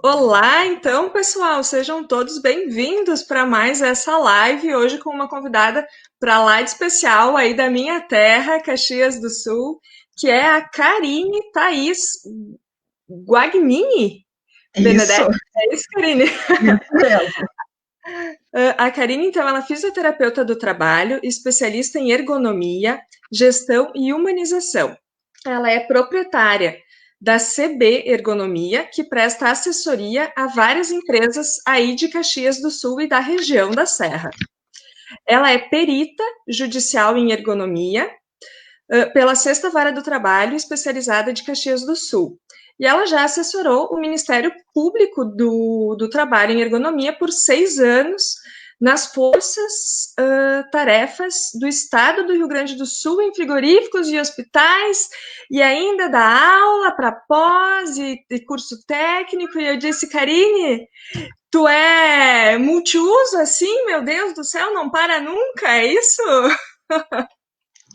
Olá, então, pessoal, sejam todos bem-vindos para mais essa live, hoje com uma convidada para lá de especial aí da minha terra, Caxias do Sul, que é a Karine Thaís Guagnini Isso, Benedetti. É isso, Karine? isso mesmo. A Karine, então, ela é fisioterapeuta do trabalho, especialista em ergonomia, gestão e humanização. Ela é proprietária da CB Ergonomia, que presta assessoria a várias empresas aí de Caxias do Sul e da região da Serra. Ela é perita judicial em ergonomia pela Sexta Vara do Trabalho, especializada de Caxias do Sul. E ela já assessorou o Ministério Público do Trabalho em Ergonomia por 6 anos nas forças tarefas do Estado do Rio Grande do Sul em frigoríficos e hospitais, e ainda dá aula para pós e curso técnico. E eu disse, Karine, tu é multiuso assim? Meu Deus do céu, não para nunca, é isso?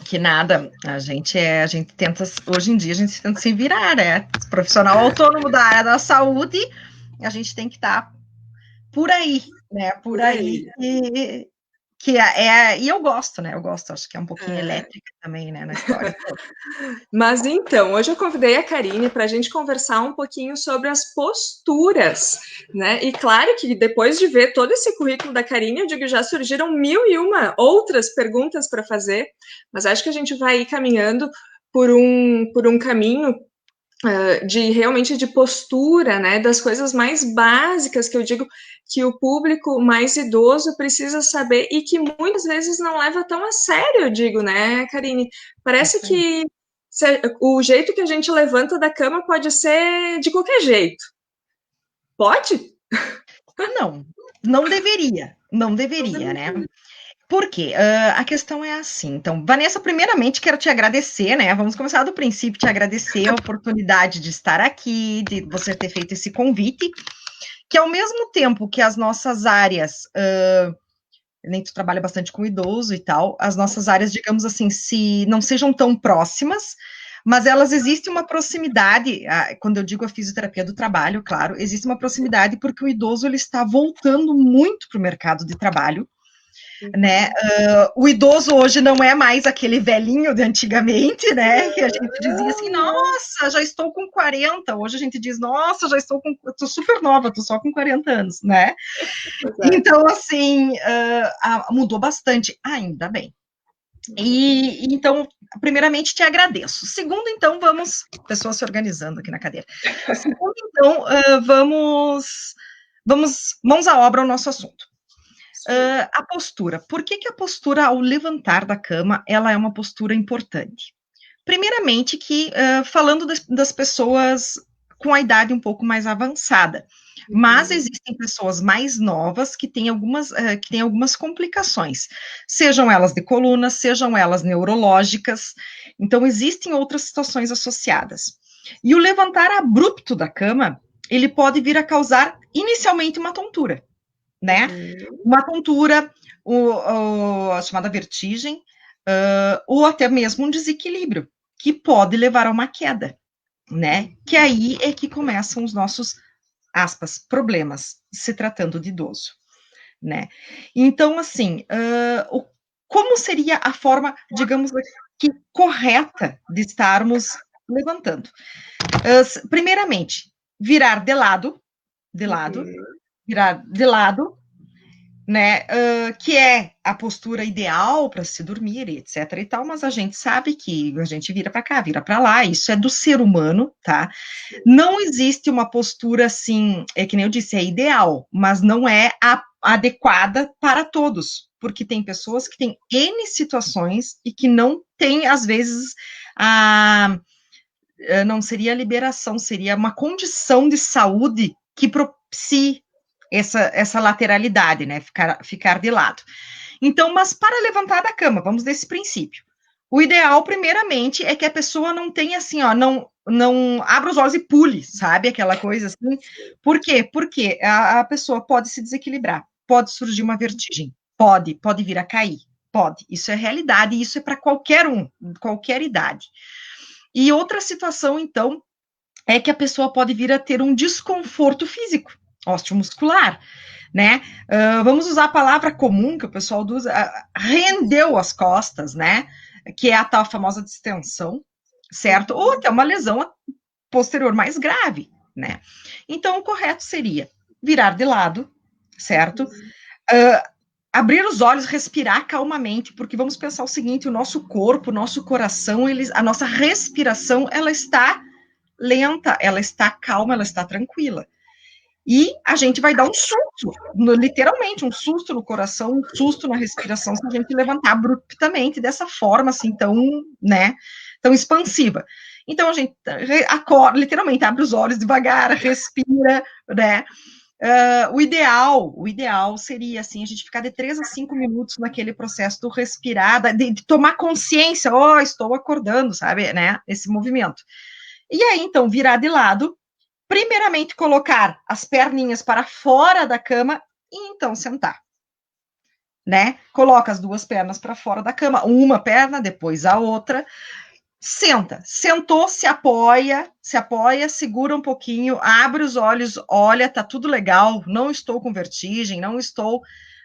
Que nada, a gente tenta, hoje em dia, a gente tenta se virar, né? Profissional autônomo da área da saúde, a gente tem que estar por aí, né? Por Por aí, aí. e eu gosto, né? Eu gosto, acho que é um pouquinho É. elétrica também, né, na história toda. Mas então, hoje eu convidei a Karine para a gente conversar um pouquinho sobre as posturas, né? E claro que depois de ver todo esse currículo da Karine, eu digo que já surgiram mil e uma outras perguntas para fazer, mas acho que a gente vai ir caminhando por um caminho de realmente de postura, né? Das coisas mais básicas que eu digo que o público mais idoso precisa saber e que muitas vezes não leva tão a sério, eu digo, né, Karine? Parece Isso aí. que o jeito que a gente levanta da cama pode ser de qualquer jeito. Pode? Não, não deveria, né? Por quê? A questão é assim. Então, Vanessa, primeiramente quero te agradecer, né? Vamos começar do princípio, te agradecer a oportunidade de estar aqui, de você ter feito esse convite, que ao mesmo tempo que as nossas áreas, nem tu trabalha bastante com idoso e tal, as nossas áreas, digamos assim, se não sejam tão próximas, mas elas existem uma proximidade, quando eu digo a fisioterapia do trabalho, claro, existe uma proximidade porque o idoso ele está voltando muito para o mercado de trabalho, né? Uhum. O idoso hoje não é mais aquele velhinho de antigamente, né? Que a gente dizia assim, nossa, já estou com 40. Hoje a gente diz, nossa, já estou super nova, estou só com 40 anos, né? Pois é. Então, assim, mudou bastante, ainda bem. E então, primeiramente, te agradeço. Segundo, então, pessoas se organizando aqui na cadeira. Segundo, então, vamos mãos à obra ao nosso assunto. A postura. Por que a postura ao levantar da cama, ela é uma postura importante? Primeiramente que, falando das pessoas com a idade um pouco mais avançada, mas Uhum. existem pessoas mais novas que têm algumas complicações, sejam elas de coluna, sejam elas neurológicas, então existem outras situações associadas. E o levantar abrupto da cama, ele pode vir a causar inicialmente uma tontura, né? Uhum. Uma tontura, a chamada vertigem, ou até mesmo um desequilíbrio, que pode levar a uma queda, né? Que aí é que começam os nossos, aspas, problemas, se tratando de idoso, né? Então, assim, como seria a forma, digamos, que correta de estarmos levantando? Primeiramente, virar de lado, Uhum. virar de lado, né? Que é a postura ideal para se dormir, etc. e tal, mas a gente sabe que a gente vira para cá, vira para lá, isso é do ser humano, tá? Não existe uma postura assim, é que nem eu disse, é ideal, mas não é adequada para todos, porque tem pessoas que têm N situações e que não têm, às vezes, a. Não seria liberação, seria uma condição de saúde que propicie essa lateralidade, né? Ficar de lado. Então, mas para levantar da cama, vamos desse princípio. O ideal, primeiramente, é que a pessoa não tenha assim, ó, não abra os olhos e pule, sabe? Aquela coisa assim. Por quê? Porque a pessoa pode se desequilibrar, pode surgir uma vertigem, pode vir a cair, pode. Isso é realidade, e isso é para qualquer um, qualquer idade. E outra situação, então, é que a pessoa pode vir a ter um desconforto físico, osteomuscular, né? Vamos usar a palavra comum que o pessoal usa, rendeu as costas, né? Que é a tal famosa distensão, certo? Ou até uma lesão posterior mais grave, né? Então, o correto seria virar de lado, certo? Abrir os olhos, respirar calmamente, porque vamos pensar o seguinte: o nosso corpo, o nosso coração, a nossa respiração, ela está lenta, ela está calma, ela está tranquila. E a gente vai dar um susto, literalmente, um susto no coração, um susto na respiração, se a gente levantar abruptamente dessa forma, assim, tão, né, tão expansiva. Então, a gente acorda, literalmente, abre os olhos devagar, respira, né. O ideal seria, assim, a gente ficar de 3 a 5 minutos naquele processo do respirar, de tomar consciência, estou acordando, sabe, né, esse movimento. E aí, então, virar de lado, primeiramente colocar as perninhas para fora da cama e então sentar, né? Coloca as duas pernas para fora da cama, uma perna, depois a outra, senta, sentou, se apoia, segura um pouquinho, abre os olhos, olha, tá tudo legal, não estou com vertigem, não estou,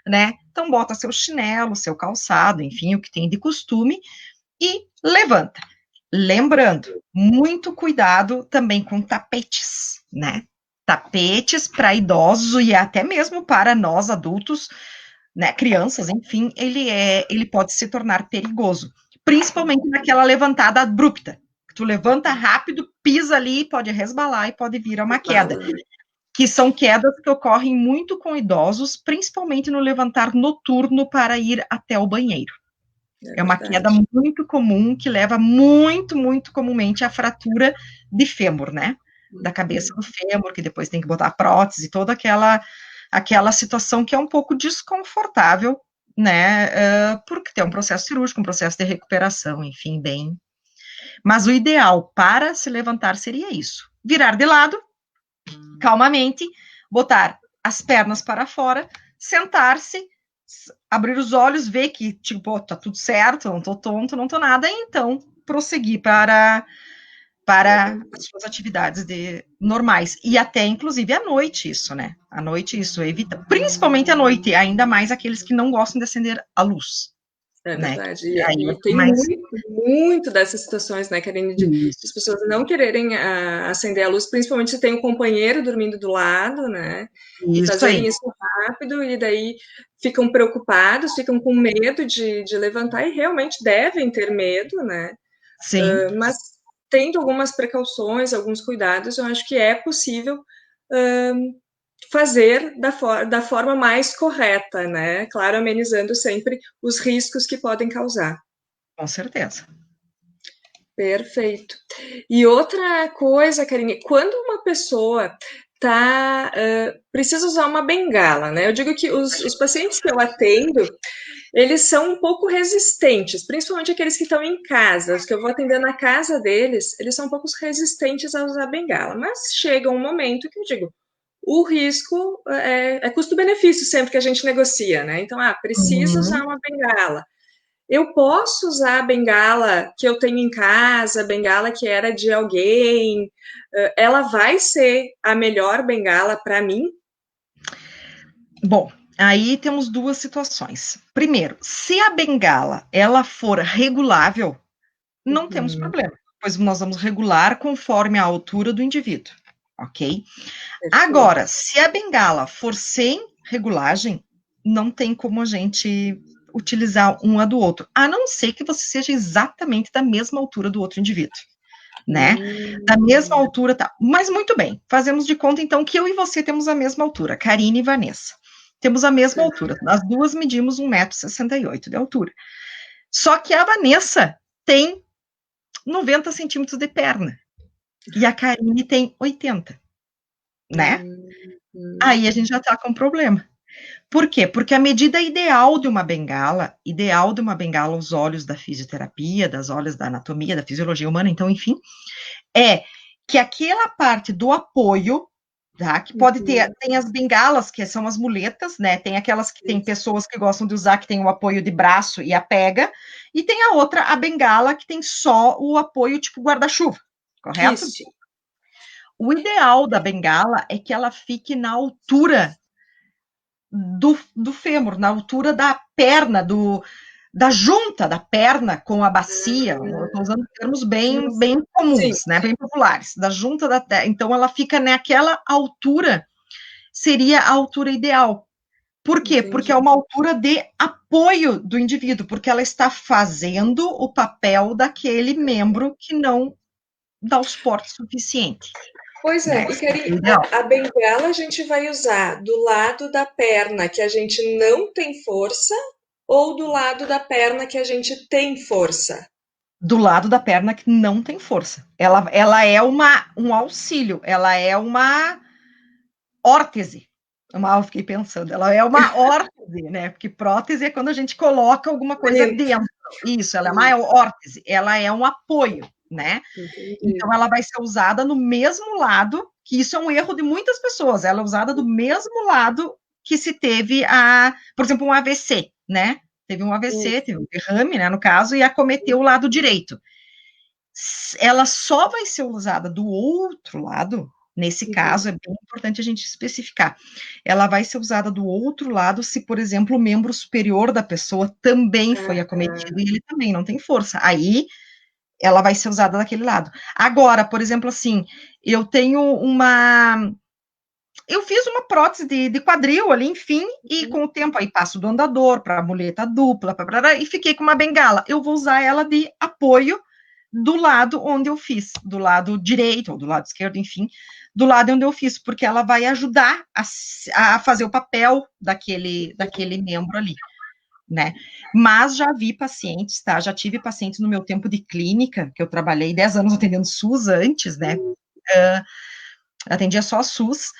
né? Então bota seu chinelo, seu calçado, enfim, o que tem de costume e levanta. Lembrando, muito cuidado também com tapetes, né? Tapetes para idosos e até mesmo para nós adultos, né, crianças, enfim, ele pode se tornar perigoso, principalmente naquela levantada abrupta. Tu levanta rápido, pisa ali, pode resbalar e pode vir a uma queda, que são quedas que ocorrem muito com idosos, principalmente no levantar noturno para ir até o banheiro. É uma queda muito comum, que leva muito, muito comumente à fratura de fêmur, né? Da cabeça do fêmur, que depois tem que botar prótese, toda aquela situação que é um pouco desconfortável, né? Porque tem um processo cirúrgico, um processo de recuperação, enfim, bem. Mas o ideal para se levantar seria isso: virar de lado, calmamente, botar as pernas para fora, sentar-se, abrir os olhos, ver que, tipo, tá tudo certo, não tô tonto, não tô nada, e então prosseguir para as suas atividades normais. E até, inclusive, à noite isso, né? À noite isso evita, principalmente à noite, ainda mais aqueles que não gostam de acender a luz. É Né? verdade. E tem muito dessas situações, né, Karine, de as pessoas não quererem acender a luz, principalmente se tem um companheiro dormindo do lado, né? E fazerem isso rápido, e daí ficam preocupados, ficam com medo de levantar, e realmente devem ter medo, né? Sim. Mas tendo algumas precauções, alguns cuidados, eu acho que é possível fazer da forma mais correta, né? Claro, amenizando sempre os riscos que podem causar. Com certeza. Perfeito. E outra coisa, Karine, quando uma pessoa precisa usar uma bengala, né? Eu digo que os pacientes que eu atendo, eles são um pouco resistentes, principalmente aqueles que estão em casa, os que eu vou atender na casa deles, eles são um pouco resistentes a usar bengala, mas chega um momento que eu digo, o risco é custo-benefício sempre que a gente negocia, né? Então, precisa usar uma bengala. Eu posso usar a bengala que eu tenho em casa, a bengala que era de alguém, ela vai ser a melhor bengala para mim? Bom, aí temos duas situações. Primeiro, se a bengala ela for regulável, não temos problema, pois nós vamos regular conforme a altura do indivíduo, ok? Agora, se a bengala for sem regulagem, não tem como a gente utilizar uma do outro, a não ser que você seja exatamente da mesma altura do outro indivíduo, né? Da mesma altura, tá. Mas muito bem, fazemos de conta então que eu e você temos a mesma altura, Karine e Vanessa. Temos a mesma altura, as duas medimos 1,68 m de altura. Só que a Vanessa tem 90 centímetros de perna e a Karine tem 80, né? Aí a gente já tá com um problema. Por quê? Porque a medida ideal de uma bengala, aos olhos da fisioterapia, das olhos da anatomia, da fisiologia humana, então, enfim, é que aquela parte do apoio, tá? Que pode ter, tem as bengalas, que são as muletas, né? Tem aquelas que tem pessoas que gostam de usar, que tem o apoio de braço e a pega, e tem a outra, a bengala, que tem só o apoio tipo guarda-chuva, correto? Isso. O ideal da bengala é que ela fique na altura do fêmur, na altura da perna, da junta da perna com a bacia. Eu estou usando termos bem Sim. comuns, né, bem populares, da junta da terra. Então, ela fica naquela altura, seria a altura ideal. Por quê? Entendi. Porque é uma altura de apoio do indivíduo, porque ela está fazendo o papel daquele membro que não dá o suporte suficiente. Pois é, Né? e Karine, Ideal. a bengala a gente vai usar do lado da perna que a gente não tem força ou do lado da perna que a gente tem força? Do lado da perna que não tem força. Ela é um auxílio, ela é uma órtese. Eu fiquei pensando, ela é uma órtese, né? Porque prótese é quando a gente coloca alguma coisa Bonito. dentro. Isso, ela é uma órtese, ela é um apoio, né? Entendi. Então, ela vai ser usada no mesmo lado, que isso é um erro de muitas pessoas, ela é usada do mesmo lado que se teve, por exemplo, um AVC, né? Teve um AVC, teve um derrame, né, no caso, e acometeu o lado direito. Ela só vai ser usada do outro lado, nesse caso, é bem importante a gente especificar. Ela vai ser usada do outro lado se, por exemplo, o membro superior da pessoa também foi acometido e ele também não tem força. Aí ela vai ser usada daquele lado. Agora, por exemplo, assim, eu fiz uma prótese de quadril ali, enfim, e com o tempo aí passo do andador para a muleta dupla, e fiquei com uma bengala. Eu vou usar ela de apoio do lado onde eu fiz, do lado direito ou do lado esquerdo, enfim, do lado onde eu fiz, porque ela vai ajudar a fazer o papel daquele membro ali. Né? Mas já vi pacientes, tá? Já tive pacientes no meu tempo de clínica, que eu trabalhei 10 anos atendendo SUS antes, né? Atendia só SUS.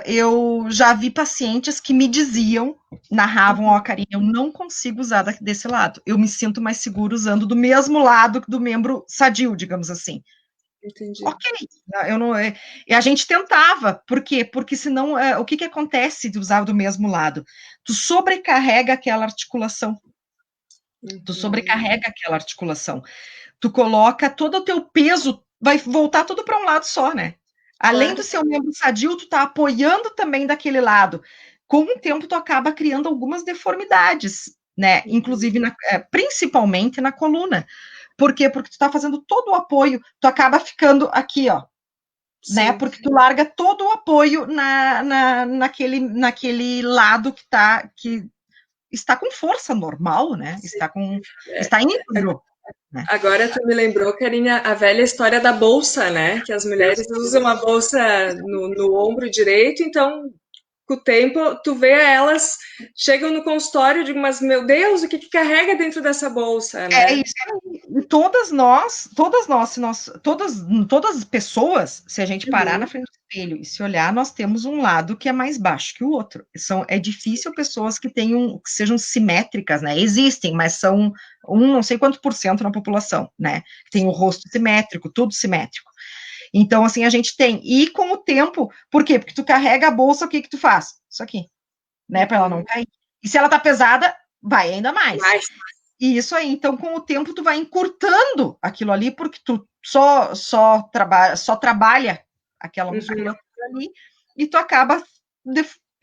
Eu já vi pacientes que me diziam, narravam, ó, Karine, eu não consigo usar desse lado. Eu me sinto mais seguro usando do mesmo lado do membro sadio, digamos assim. Entendi. Ok, eu não, e a gente tentava, por quê? Porque senão, o que acontece de usar do mesmo lado? Tu sobrecarrega aquela articulação, tu coloca todo o teu peso, vai voltar tudo para um lado só, né? Além do seu membro sadio, tu tá apoiando também daquele lado. Com o tempo, tu acaba criando algumas deformidades, né? Inclusive, principalmente na coluna. Por quê? Porque tu tá fazendo todo o apoio, tu acaba ficando aqui, ó, né? Porque tu larga todo o apoio naquele lado que está com força normal, né? Está íntegro. Né? Agora tu me lembrou, Karina, a velha história da bolsa, né? Que as mulheres usam a bolsa no ombro direito, então com o tempo, tu vê elas chegam no consultório e digo, mas meu Deus, o que carrega dentro dessa bolsa, É né? isso aí. Todas as pessoas, se a gente parar na frente do espelho e se olhar, nós temos um lado que é mais baixo que o outro. É difícil pessoas que que sejam simétricas, né? Existem, mas são não sei quanto por cento na população, né? Tem o rosto simétrico, tudo simétrico. Então, assim, a gente tem. E com o tempo, por quê? Porque tu carrega a bolsa, o que tu faz? Isso aqui, né? Para ela não cair. E se ela tá pesada, vai ainda mais. E isso aí, então, com o tempo, tu vai encurtando aquilo ali, porque tu só trabalha aquela musculatura ali, e tu acaba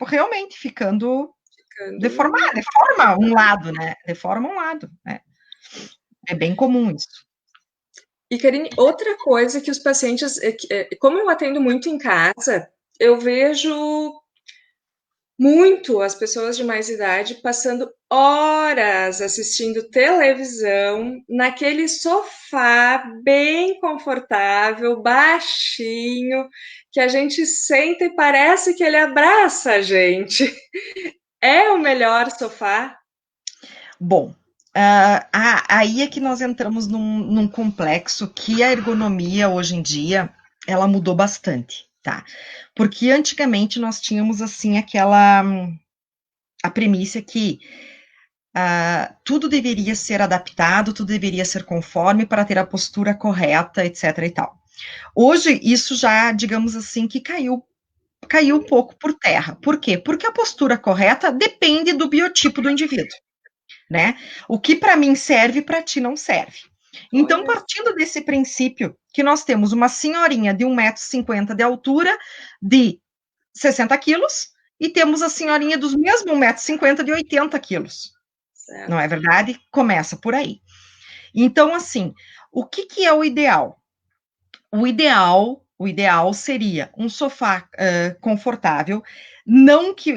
realmente ficando deforma um lado, né? Deforma um lado, né? É bem comum isso. E, Karine, outra coisa que os pacientes, como eu atendo muito em casa, eu vejo muito as pessoas de mais idade passando horas assistindo televisão naquele sofá bem confortável, baixinho, que a gente senta e parece que ele abraça a gente. É o melhor sofá? Bom, aí é que nós entramos num complexo que a ergonomia hoje em dia ela mudou bastante, tá? Porque antigamente nós tínhamos assim a premissa que tudo deveria ser adaptado, tudo deveria ser conforme para ter a postura correta, etc. e tal. Hoje isso já, digamos assim, que caiu um pouco por terra. Por quê? Porque a postura correta depende do biotipo do indivíduo. Né? O que para mim serve, para ti não serve. Então, partindo desse princípio que nós temos uma senhorinha de 1,50 m de altura, de 60 quilos, e temos a senhorinha dos mesmos 1,50 m de 80 quilos. Certo. Não é verdade? Começa por aí. Então, assim, o que é o ideal? O ideal seria um sofá confortável, não que,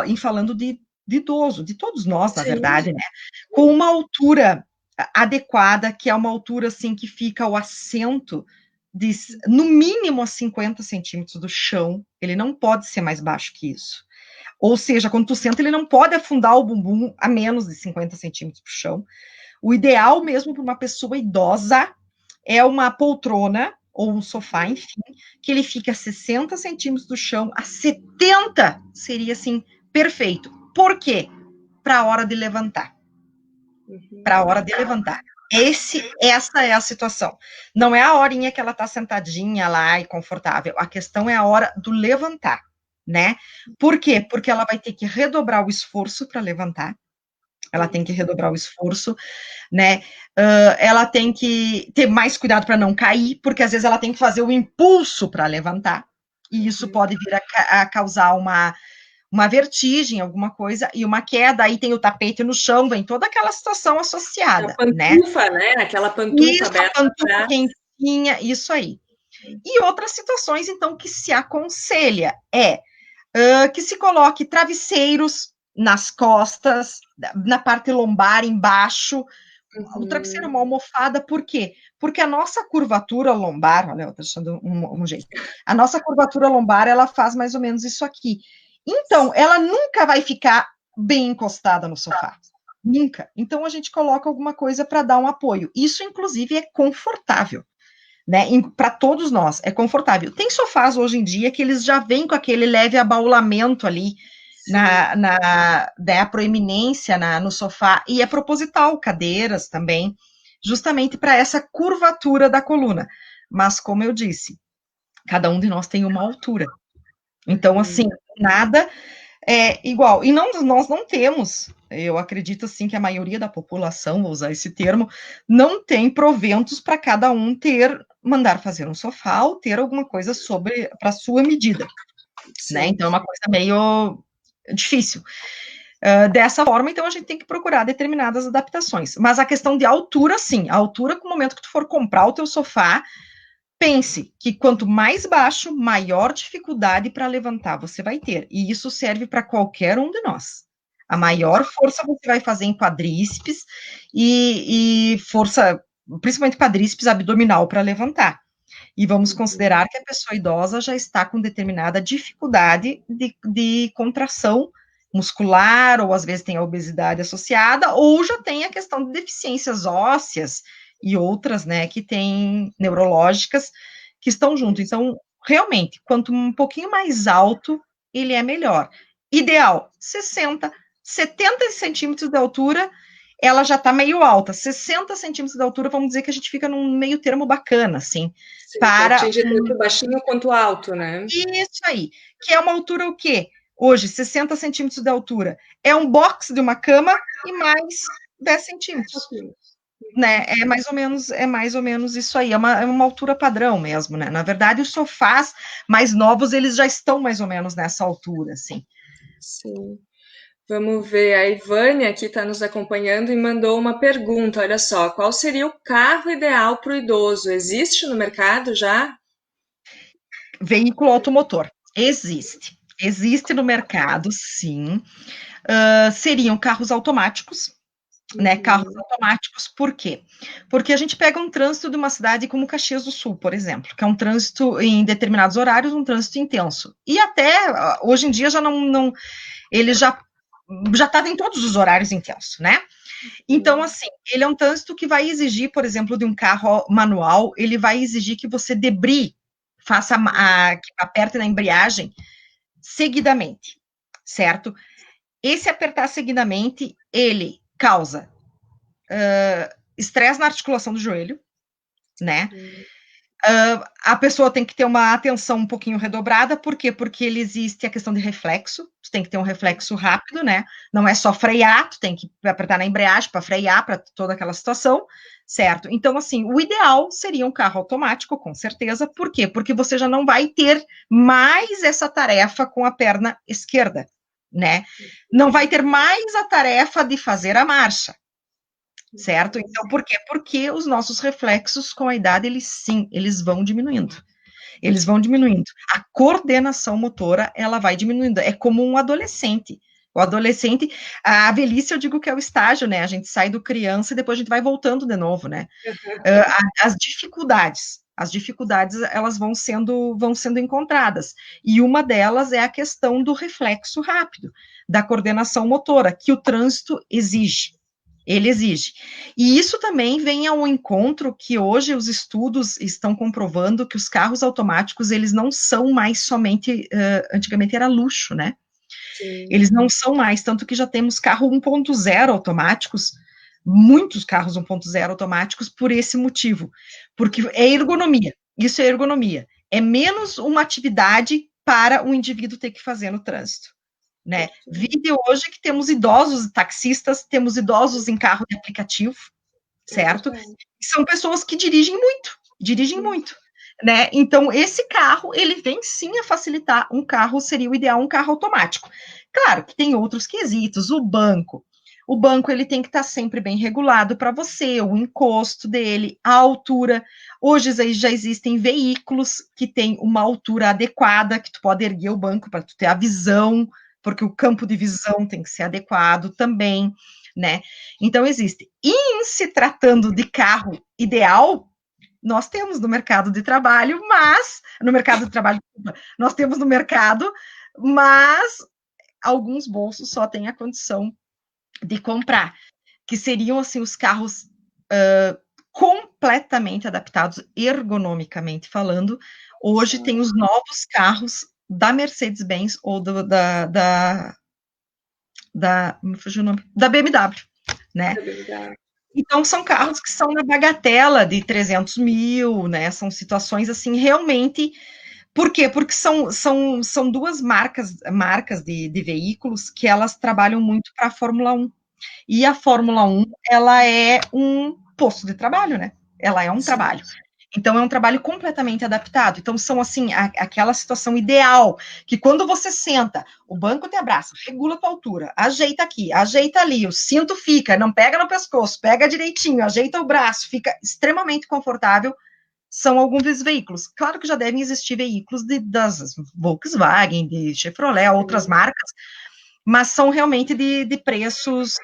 em falando de idoso, de todos nós, na Sim. verdade, né? Com uma altura adequada, que é uma altura, assim, que fica o assento de, no mínimo, a 50 centímetros do chão, ele não pode ser mais baixo que isso. Ou seja, quando tu senta, ele não pode afundar o bumbum a menos de 50 centímetros pro chão. O ideal mesmo para uma pessoa idosa é uma poltrona ou um sofá, enfim, que ele fique a 60 centímetros do chão, a 70 seria, assim, perfeito. Por quê? Para a hora de levantar. Para a hora de levantar. Essa é a situação. Não é a horinha que ela está sentadinha lá e confortável. A questão é a hora do levantar, né? Por quê? Porque ela vai ter que redobrar o esforço para levantar. Ela tem que redobrar o esforço, né? Ela tem que ter mais cuidado para não cair, porque às vezes ela tem que fazer o impulso para levantar, e isso pode vir a causar uma vertigem, alguma coisa, e uma queda, aí tem o tapete no chão, vem toda aquela situação associada, a pantufa, né? Aquela pantufa isso, aberta a pantufa atrás. quentinha, isso aí. E outras situações, então, que se aconselha que se coloque travesseiros nas costas, na parte lombar, embaixo, o travesseiro uma almofada, por quê? Porque a nossa curvatura lombar, olha, eu tô deixando um jeito, a nossa curvatura lombar, ela faz mais ou menos isso aqui. Então, ela nunca vai ficar bem encostada no sofá. Nunca. Então, a gente coloca alguma coisa para dar um apoio. Isso, inclusive, é confortável, né? Para todos nós, é confortável. Tem sofás hoje em dia que eles já vêm com aquele leve abaulamento ali, da proeminência no sofá, e é proposital, cadeiras também, justamente para essa curvatura da coluna. Mas, como eu disse, cada um de nós tem uma altura. Então, assim, nada é igual. E não, nós não temos, eu acredito, assim, que a maioria da população, vou usar esse termo, não tem proventos para cada um mandar fazer um sofá ou ter alguma coisa para sua medida, né? Então, é uma coisa meio difícil. Dessa forma, então, a gente tem que procurar determinadas adaptações. Mas a questão de altura, sim. A altura, no momento que tu for comprar o teu sofá, pense que quanto mais baixo, maior dificuldade para levantar você vai ter. E isso serve para qualquer um de nós. A maior força você vai fazer em quadríceps e força, principalmente quadríceps abdominal para levantar. E vamos considerar que a pessoa idosa já está com determinada dificuldade de contração muscular, ou às vezes tem a obesidade associada, ou já tem a questão de deficiências ósseas e outras, né, que tem neurológicas que estão junto. Então, realmente, quanto um pouquinho mais alto, ele é melhor. Ideal, 60, 70 centímetros de altura, ela já está meio alta. 60 centímetros de altura, vamos dizer que a gente fica num meio termo bacana, assim. Sim, que atinge tanto baixinho quanto alto, né? Isso aí. Que é uma altura o quê? Hoje, 60 centímetros de altura. É um box de uma cama e mais 10 centímetros. Né? É mais ou menos isso aí. É uma altura padrão mesmo, né? Na verdade, os sofás mais novos, eles já estão mais ou menos nessa altura, assim. Sim. Vamos ver, a Ivânia aqui está nos acompanhando e mandou uma pergunta. Olha só, qual seria o carro ideal para o idoso? Existe no mercado já? Veículo automotor. Existe. Existe no mercado, sim. Seriam carros automáticos, né? Carros automáticos, por quê? Porque a gente pega um trânsito de uma cidade como Caxias do Sul, por exemplo, que é um trânsito em determinados horários, um trânsito intenso. E até hoje em dia já não ele já está em todos os horários intensos, né? Então, assim, ele é um trânsito que vai exigir, por exemplo, de um carro manual, ele vai exigir que você debrie, que aperte na embreagem seguidamente, certo? Esse apertar seguidamente, ele causa estresse na articulação do joelho, né? A pessoa tem que ter uma atenção um pouquinho redobrada, por quê? Porque ele existe a questão de reflexo, tu tem que ter um reflexo rápido, né? Não é só frear, tu tem que apertar na embreagem para frear, para toda aquela situação, certo? Então, assim, o ideal seria um carro automático, com certeza, por quê? Porque você já não vai ter mais essa tarefa com a perna esquerda, né? Não vai ter mais a tarefa de fazer a marcha, certo? Então, por quê? Porque os nossos reflexos com a idade, eles sim, eles vão diminuindo. Eles vão diminuindo. A coordenação motora, ela vai diminuindo. É como um adolescente. O adolescente, a velhice, eu digo que é o estágio, né? A gente sai do criança e depois a gente vai voltando de novo, né? As dificuldades, elas vão sendo encontradas. E uma delas é a questão do reflexo rápido, da coordenação motora, que o trânsito exige. Ele exige. E isso também vem ao encontro que hoje os estudos estão comprovando que os carros automáticos, eles não são mais somente, antigamente era luxo, né? Sim. Eles não são mais, tanto que já temos carro 1.0 automáticos, muitos carros 1.0 automáticos por esse motivo, porque é ergonomia, isso é ergonomia, é menos uma atividade para o indivíduo ter que fazer no trânsito. Né? Vide hoje que temos idosos taxistas, temos idosos em carro de aplicativo, certo? São pessoas que dirigem muito, né? Então, esse carro, ele vem sim a facilitar, um carro seria o ideal, um carro automático. Claro que tem outros quesitos, o banco ele tem que estar sempre bem regulado para você, o encosto dele, a altura. Hoje já existem veículos que têm uma altura adequada, que tu pode erguer o banco para tu ter a visão, porque o campo de visão tem que ser adequado também, né? Então existe. E em se tratando de carro ideal, nós temos no mercado de trabalho, nós temos no mercado, mas alguns bolsos só têm a condição de comprar, que seriam assim os carros completamente adaptados ergonomicamente falando. Hoje tem os novos carros da Mercedes-Benz ou me fugiu o nome, da BMW, né? Então, são carros que são na bagatela de 300 mil, né? São situações assim, realmente. Por quê? Porque são duas marcas de veículos que elas trabalham muito para a Fórmula 1. E a Fórmula 1, ela é um posto de trabalho, né? Ela é um trabalho. Então, é um trabalho completamente adaptado. Então, são, assim, aquela situação ideal, que quando você senta, o banco te abraça, regula a tua altura, ajeita aqui, ajeita ali, o cinto fica, não pega no pescoço, pega direitinho, ajeita o braço, fica extremamente confortável, são alguns veículos. Claro que já devem existir veículos das Volkswagen, de Chevrolet, outras marcas, mas são realmente de preços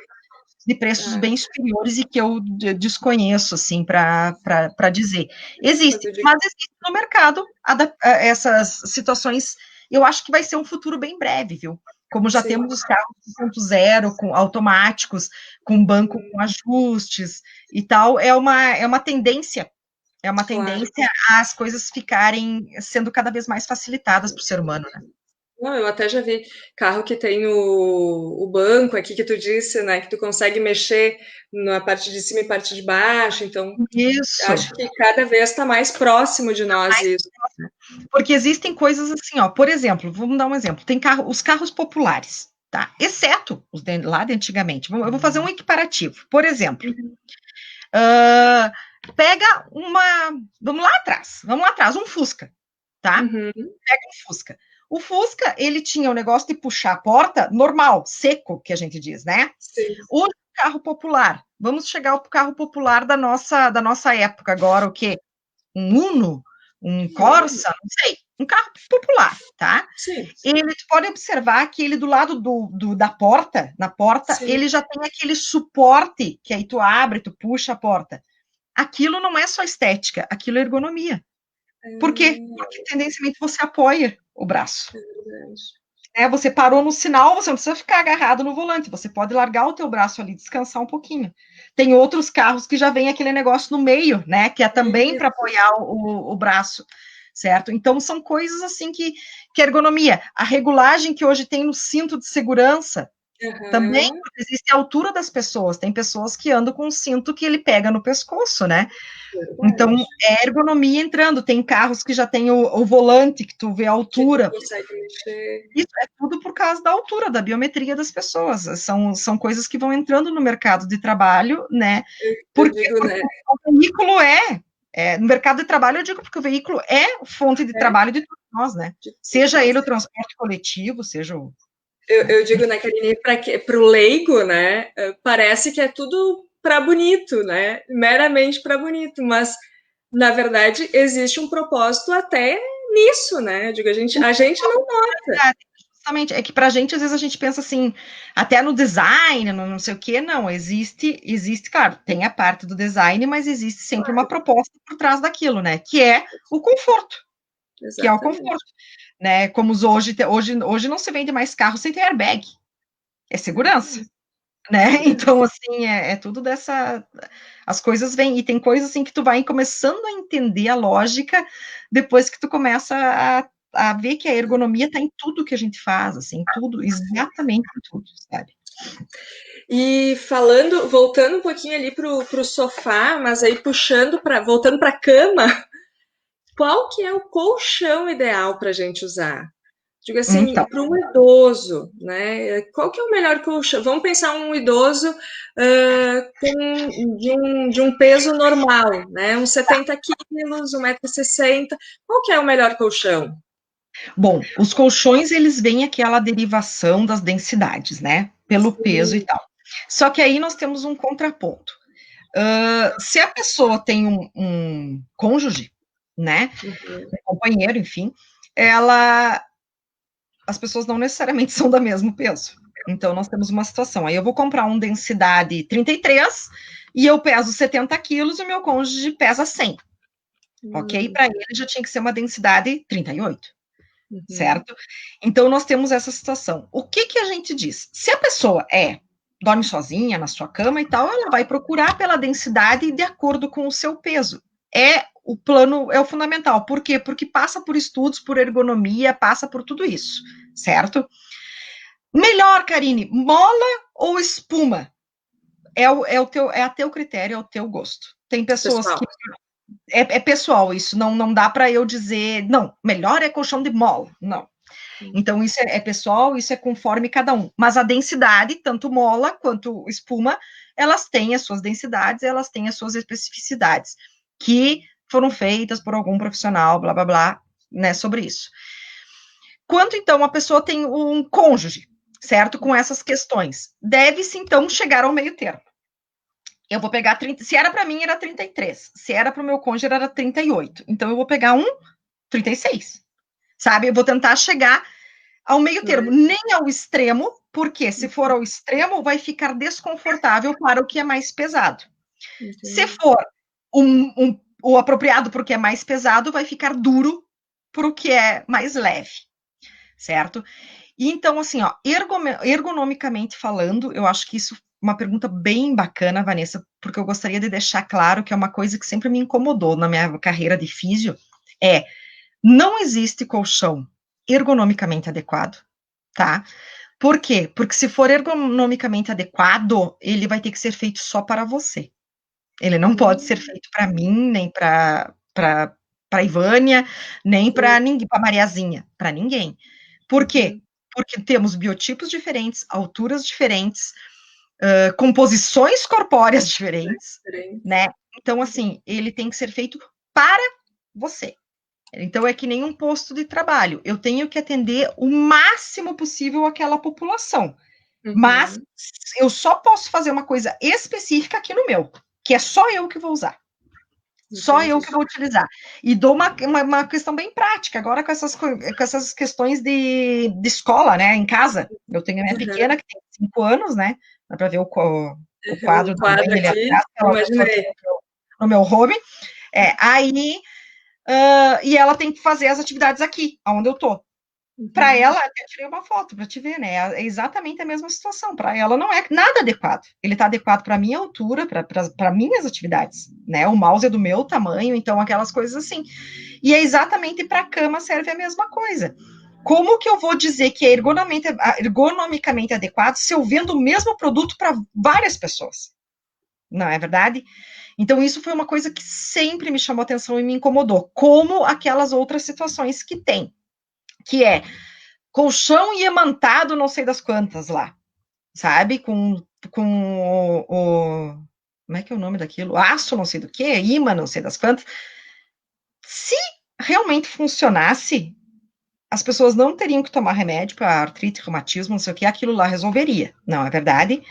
bem superiores e que eu desconheço, assim, para dizer. Existe, mas existe no mercado essas situações, eu acho que vai ser um futuro bem breve, viu? Como já temos os carros 2.0 com automáticos, com banco com ajustes e tal, é uma tendência, às coisas ficarem sendo cada vez mais facilitadas para o ser humano, né? Não, eu até já vi carro que tem o banco aqui que tu disse, né? Que tu consegue mexer na parte de cima e parte de baixo. Então, Isso. acho que cada vez está mais próximo de nós isso. Porque existem coisas assim, ó. Por exemplo, vamos dar um exemplo. Tem os carros populares, tá? Exceto os lá de antigamente. Eu vou fazer um equiparativo. Por exemplo, pega vamos lá atrás, um Fusca, tá? Pega um Fusca. O Fusca, ele tinha o negócio de puxar a porta normal, seco, que a gente diz, né? Sim. O carro popular, vamos chegar ao carro popular da nossa época agora, o quê? Um Uno, um Corsa, não sei, um carro popular, tá? Sim. Tu pode observar que ele do lado da porta, na porta, sim, ele já tem aquele suporte, que aí tu abre, tu puxa a porta. Aquilo não é só estética, aquilo é ergonomia. Por quê? Porque tendencialmente você apoia o braço. Você parou no sinal, você não precisa ficar agarrado no volante, você pode largar o teu braço ali, descansar um pouquinho. Tem outros carros que já vem aquele negócio no meio, né, que é também para apoiar o braço, certo? Então, são coisas assim que ergonomia, a regulagem que hoje tem no cinto de segurança, Também Aham. existe a altura das pessoas. Tem pessoas que andam com um cinto que ele pega no pescoço, né? Então, Verdade. é ergonomia entrando. Tem carros que já tem o volante, que tu vê a Que tu altura. consegue mexer. Isso é tudo por causa da altura, da biometria das pessoas. São coisas que vão entrando no mercado de trabalho, né? Eu Porque, digo, porque né? o veículo no mercado de trabalho, eu digo porque o veículo é fonte de É, trabalho de todos nós, né? de todos Seja nós. ele o transporte coletivo, seja o. Eu digo, né, Karine, para o leigo, né, parece que é tudo para bonito, né, meramente para bonito, mas na verdade existe um propósito até nisso, né? Eu digo, a gente não nota. Justamente, é que pra gente, às vezes, a gente pensa assim, até no design, no não sei o quê, não, existe, claro, tem a parte do design, mas existe sempre uma proposta por trás daquilo, né? Que é o conforto, que é o Exatamente. conforto, né? Como hoje não se vende mais carro sem ter airbag, é segurança, né? Verdade. Então, assim, é tudo dessa. As coisas vêm, e tem coisas assim que tu vai começando a entender a lógica depois que tu começa a ver que a ergonomia está em tudo que a gente faz, assim, tudo, exatamente em tudo, sabe? E falando, voltando um pouquinho ali pro sofá, mas aí voltando para a cama, qual que é o colchão ideal para a gente usar? Digo assim, Então, para um idoso, né? Qual que é o melhor colchão? Vamos pensar um idoso de um peso normal, né? Uns 70 quilos, 1,60 m. Qual que é o melhor colchão? bom, os colchões, eles vêm aquela derivação das densidades, né? Pelo peso e Sim. tal. Só que aí nós temos um contraponto. Se a pessoa tem um cônjuge, né? Um companheiro, enfim, ela as pessoas não necessariamente são do mesmo peso. Então, nós temos uma situação. Aí eu vou comprar um densidade 33 e eu peso 70 quilos e o meu cônjuge pesa 100, ok? Hum, Para ele já tinha que ser uma densidade 38, uhum. certo? Então, nós temos essa situação. O que que a gente diz? Se a pessoa dorme sozinha na sua cama e tal, ela vai procurar pela densidade de acordo com o seu peso. O plano, é o fundamental. Por quê? Porque passa por estudos, por ergonomia, passa por tudo isso, certo? Melhor, Karine, mola ou espuma? É a teu critério, é o teu gosto. Tem pessoas Pessoal, que é pessoal isso, não dá para eu dizer, não, melhor é colchão de mola, não. Então isso é pessoal, isso é conforme cada um. Mas a densidade, tanto mola quanto espuma, elas têm as suas densidades, elas têm as suas especificidades que foram feitas por algum profissional, blá blá blá, né, sobre isso. Quando, então, a pessoa tem um cônjuge, certo? Com essas questões, deve-se, então, chegar ao meio termo. Eu vou pegar 30, se era para mim, era 33. Se era para o meu cônjuge, era 38. Então, eu vou pegar um 36, sabe? Eu vou tentar chegar ao meio termo, mas nem ao extremo, porque se for ao extremo, vai ficar desconfortável para o que é mais pesado. Se entendi. for o apropriado para o que é mais pesado, vai ficar duro para o que é mais leve, certo? E então, assim, ó, ergonomicamente falando, eu acho que isso é uma pergunta bem bacana, Vanessa, porque eu gostaria de deixar claro que é uma coisa que sempre me incomodou na minha carreira de físio, é, não existe colchão ergonomicamente adequado, tá? Por quê? Porque se for ergonomicamente adequado, ele vai ter que ser feito só para você. Ele não pode ser Hum, feito para mim, nem para Ivânia, nem para ninguém, para Mariazinha, para ninguém. Por quê? uhum. Porque temos biotipos diferentes, alturas diferentes, composições corpóreas diferentes, Diferente. né? Então, assim, ele tem que ser feito para você. Então, é que nem um posto de trabalho. Eu tenho que atender o máximo possível aquela população. Mas Uhum. eu só posso fazer uma coisa específica aqui no meu, que é só eu que vou usar. Só eu Entendi. que vou utilizar. E dou uma questão bem prática, agora com essas questões de escola, né, em casa. Eu tenho a minha Uhum. pequena, que tem 5 anos, né, dá para ver o Uhum. quadro O da mãe quadro ali aqui, atrás, que ela botou aqui imaginei. no meu home. Aí, e ela tem que fazer as atividades aqui, onde eu tô. Para Uhum. ela, até tirei uma foto para te ver, né? É exatamente a mesma situação. Para ela não é nada adequado. Ele está adequado para minha altura, para minhas atividades, né? O mouse é do meu tamanho, então aquelas coisas assim. E é exatamente para a cama serve a mesma coisa. Como que eu vou dizer que é ergonomicamente adequado se eu vendo o mesmo produto para várias pessoas? Não é verdade? Então, isso foi uma coisa que sempre me chamou atenção e me incomodou, como aquelas outras situações que tem, que é colchão iamantado, não sei das quantas lá, sabe? Com como é que é o nome daquilo? Aço, não sei do que, imã, não sei das quantas. Se realmente funcionasse, as pessoas não teriam que tomar remédio para artrite, reumatismo, não sei o que, aquilo lá resolveria, não é verdade?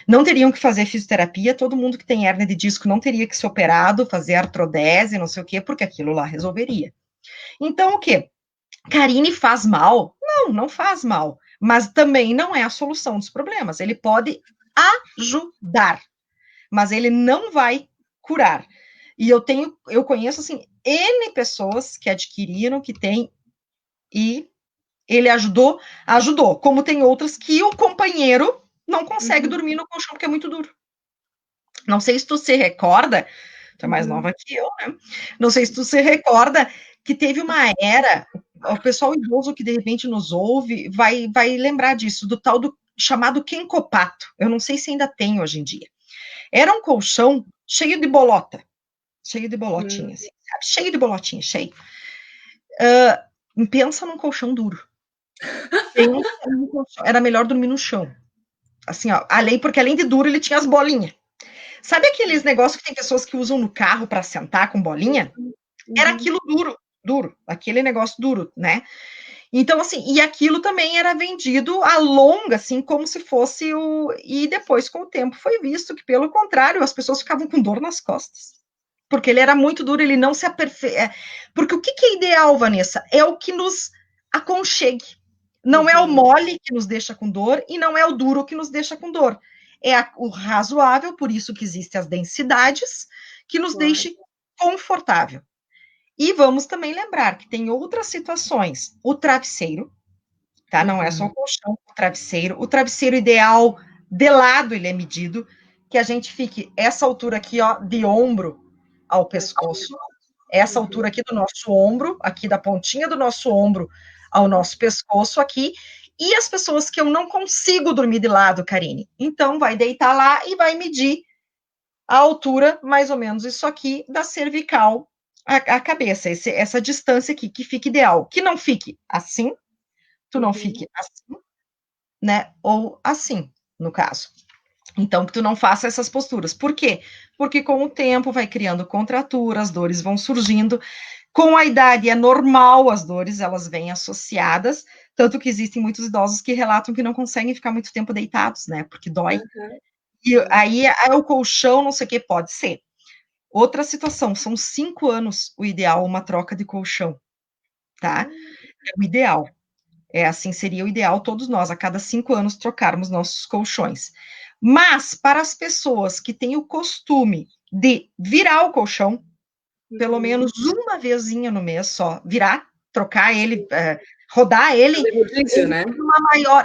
Não teriam que fazer fisioterapia, todo mundo que tem hérnia de disco não teria que ser operado, fazer artrodese, não sei o que, porque aquilo lá resolveria. Então, o quê? Carine faz mal? Não, não faz mal, mas também não é a solução dos problemas. Ele pode ajudar, mas ele não vai curar. E eu conheço assim N pessoas que adquiriram, que têm, e ele ajudou. Como tem outras que o companheiro não consegue dormir no colchão porque é muito duro. Não sei se tu se recorda, tu é mais nova que eu, né? Não sei se tu se recorda que teve uma era, o pessoal idoso que de repente nos ouve vai lembrar disso, do tal do chamado Kenkopato. Eu não sei se ainda tem hoje em dia. Era um colchão cheio de bolota, cheio de bolotinhas, sabe? Cheio de bolotinha, cheio. Pensa num colchão duro. Era melhor dormir no chão. Assim, ó, porque além de duro, ele tinha as bolinhas. Sabe aqueles negócios que tem pessoas que usam no carro para sentar com bolinha? Era aquilo duro, aquele negócio duro, né? Então, assim, e aquilo também era vendido a longa, assim, como se fosse o. E depois, com o tempo, foi visto que, pelo contrário, as pessoas ficavam com dor nas costas. Porque ele era muito duro, ele não se aperfeiçoa. Porque o que é ideal, Vanessa? É o que nos aconchegue. Não é o mole que nos deixa com dor e não é o duro que nos deixa com dor. É o razoável, por isso que existem as densidades, que nos deixe confortável. E vamos também lembrar que tem outras situações. O travesseiro, tá? Não é só o colchão, o travesseiro. O travesseiro ideal, de lado, ele é medido, que a gente fique essa altura aqui, ó, de ombro ao pescoço, essa altura aqui do nosso ombro, aqui da pontinha do nosso ombro ao nosso pescoço aqui, e as pessoas que eu não consigo dormir de lado, Karine, então vai deitar lá e vai medir a altura, mais ou menos isso aqui, da cervical à cabeça, essa distância aqui, que fique ideal, que não fique assim, tu não fique assim, né, ou assim, no caso. Então, que tu não faça essas posturas. Por quê? Porque com o tempo vai criando contratura, as dores vão surgindo. Com a idade é normal, as dores, elas vêm associadas, tanto que existem muitos idosos que relatam que não conseguem ficar muito tempo deitados, né? Porque dói. E aí o colchão, não sei o que, pode ser. Outra situação, são 5 anos o ideal, uma troca de colchão, tá? É o ideal. Assim, seria o ideal todos nós, a cada 5 anos, trocarmos nossos colchões. Mas, para as pessoas que têm o costume de virar o colchão, pelo menos uma vezinha no mês só, virar, trocar ele, rodar ele, fazer rodízio, né?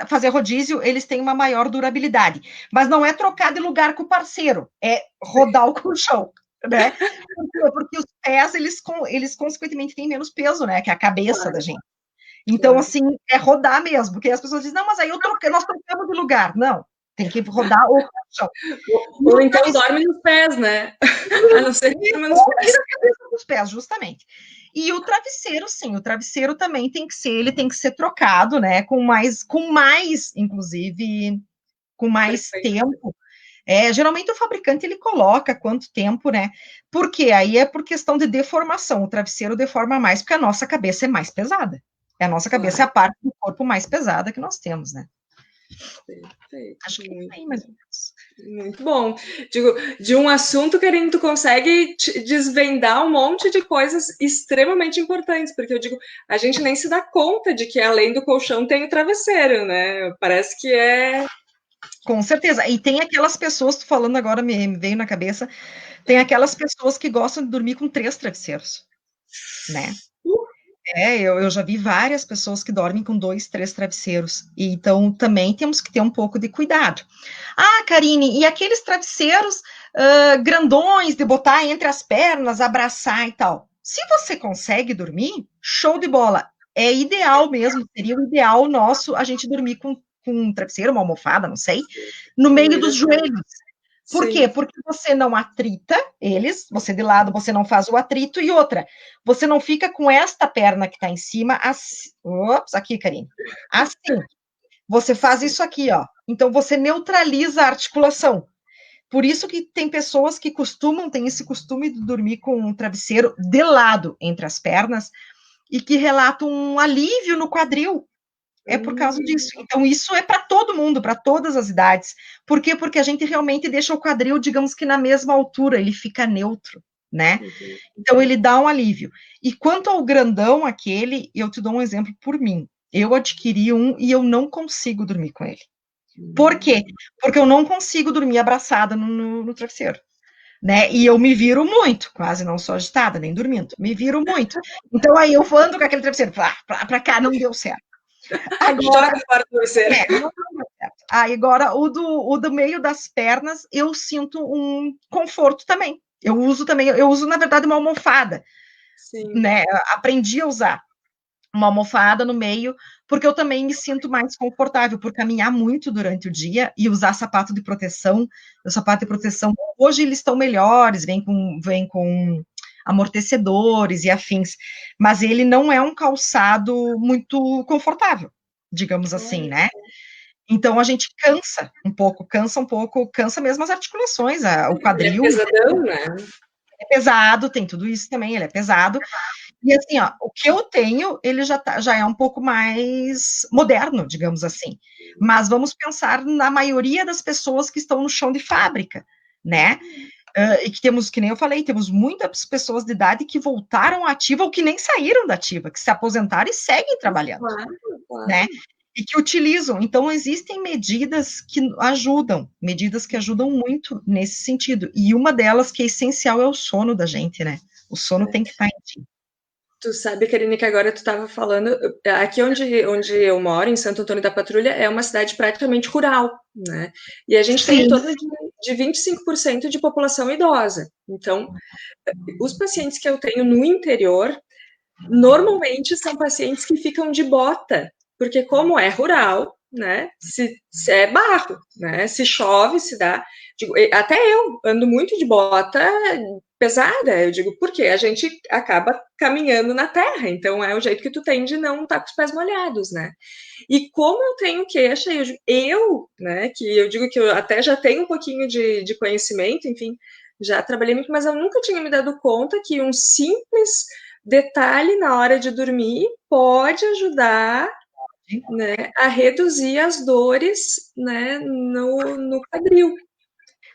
Fazer rodízio, eles têm uma maior durabilidade. Mas não é trocar de lugar com o parceiro, é rodar o colchão, né? Porque os pés, eles consequentemente têm menos peso, né? Que a cabeça da gente. Então, assim, é rodar mesmo, porque as pessoas dizem, não, mas aí nós trocamos de lugar. Não, tem que rodar o colchão. Ou então dorme nos pés, né? A não ser que dorme nos pés. A cabeça dos pés, justamente. E o travesseiro, sim, o travesseiro também ele tem que ser trocado, né? Inclusive, com mais tempo. Geralmente o fabricante ele coloca quanto tempo, né? Porque aí é por questão de deformação. O travesseiro deforma mais, porque a nossa cabeça é mais pesada. A nossa cabeça é a parte do corpo mais pesada que nós temos, né? Perfeito. Acho que é aí, mais ou menos. Muito bom. Digo, de um assunto, Karine, tu consegue desvendar um monte de coisas extremamente importantes, porque eu digo, a gente nem se dá conta de que além do colchão tem o travesseiro, né? Parece que é. Com certeza. E tem aquelas pessoas, tu falando agora, me veio na cabeça, tem aquelas pessoas que gostam de dormir com 3 travesseiros, né? Eu já vi várias pessoas que dormem com 2, 3 travesseiros. E então também temos que ter um pouco de cuidado. Ah, Karine, e aqueles travesseiros grandões de botar entre as pernas, abraçar e tal. Se você consegue dormir, show de bola. é ideal mesmo, seria o ideal nosso a gente dormir com um travesseiro, uma almofada, não sei, no meio dos joelhos. Por quê? Sim. Porque você não atrita eles, você de lado, você não faz o atrito, e outra, você não fica com esta perna que está em cima, assim, ops, aqui, Karine, assim, você faz isso aqui, ó, então você neutraliza a articulação. Por isso que tem pessoas que têm esse costume de dormir com um travesseiro de lado entre as pernas, e que relatam um alívio no quadril, é por causa disso. Então, isso é para todo mundo, para todas as idades. Por quê? Porque a gente realmente deixa o quadril, digamos que na mesma altura, ele fica neutro, né? Então, ele dá um alívio. E quanto ao grandão aquele, eu te dou um exemplo por mim. Eu adquiri um e eu não consigo dormir com ele. Por quê? Porque eu não consigo dormir abraçada no travesseiro. Né? E eu me viro muito, quase não sou agitada, nem dormindo, me viro muito. Então, aí eu ando com aquele travesseiro para cá, não deu certo. Agora, Joga fora do travesseiro. não deu certo. Aí, agora, o do meio das pernas, eu sinto um conforto também. Eu uso, na verdade, uma almofada, Sim. né? Aprendi a usar uma almofada no meio, porque eu também me sinto mais confortável por caminhar muito durante o dia e usar sapato de proteção. O sapato de proteção, hoje eles estão melhores, vem com amortecedores e afins, mas ele não é um calçado muito confortável, digamos assim, né? Então a gente cansa mesmo as articulações, o Ele é quadril, pesadão, né? é pesado, tem tudo isso também, ele é pesado. E assim, ó, o que eu tenho, ele já é um pouco mais moderno, digamos assim. Mas vamos pensar na maioria das pessoas que estão no chão de fábrica, né? E que temos, que nem eu falei, temos muitas pessoas de idade que voltaram ativa ou que nem saíram da ativa, que se aposentaram e seguem trabalhando, Claro, né? claro. E que utilizam. Então, existem medidas que ajudam muito nesse sentido. E uma delas que é essencial é o sono da gente, né? O sono tem que estar em dia. Tu sabe, Karine, que agora tu estava falando, aqui onde eu moro, em Santo Antônio da Patrulha, é uma cidade praticamente rural, né? E a gente tem em Sim. torno de 25% de população idosa. Então, os pacientes que eu tenho no interior, normalmente são pacientes que ficam de bota, porque como é rural, né, se é barro, né, se chove, se dá, digo, até eu ando muito de bota pesada, eu digo, porque a gente acaba caminhando na terra, então é o jeito que tu tem de não estar com os pés molhados, né, e como eu tenho queixa, né, que eu digo que eu até já tenho um pouquinho de conhecimento, enfim, já trabalhei muito, mas eu nunca tinha me dado conta que um simples detalhe na hora de dormir pode ajudar, né, a reduzir as dores, né, no quadril.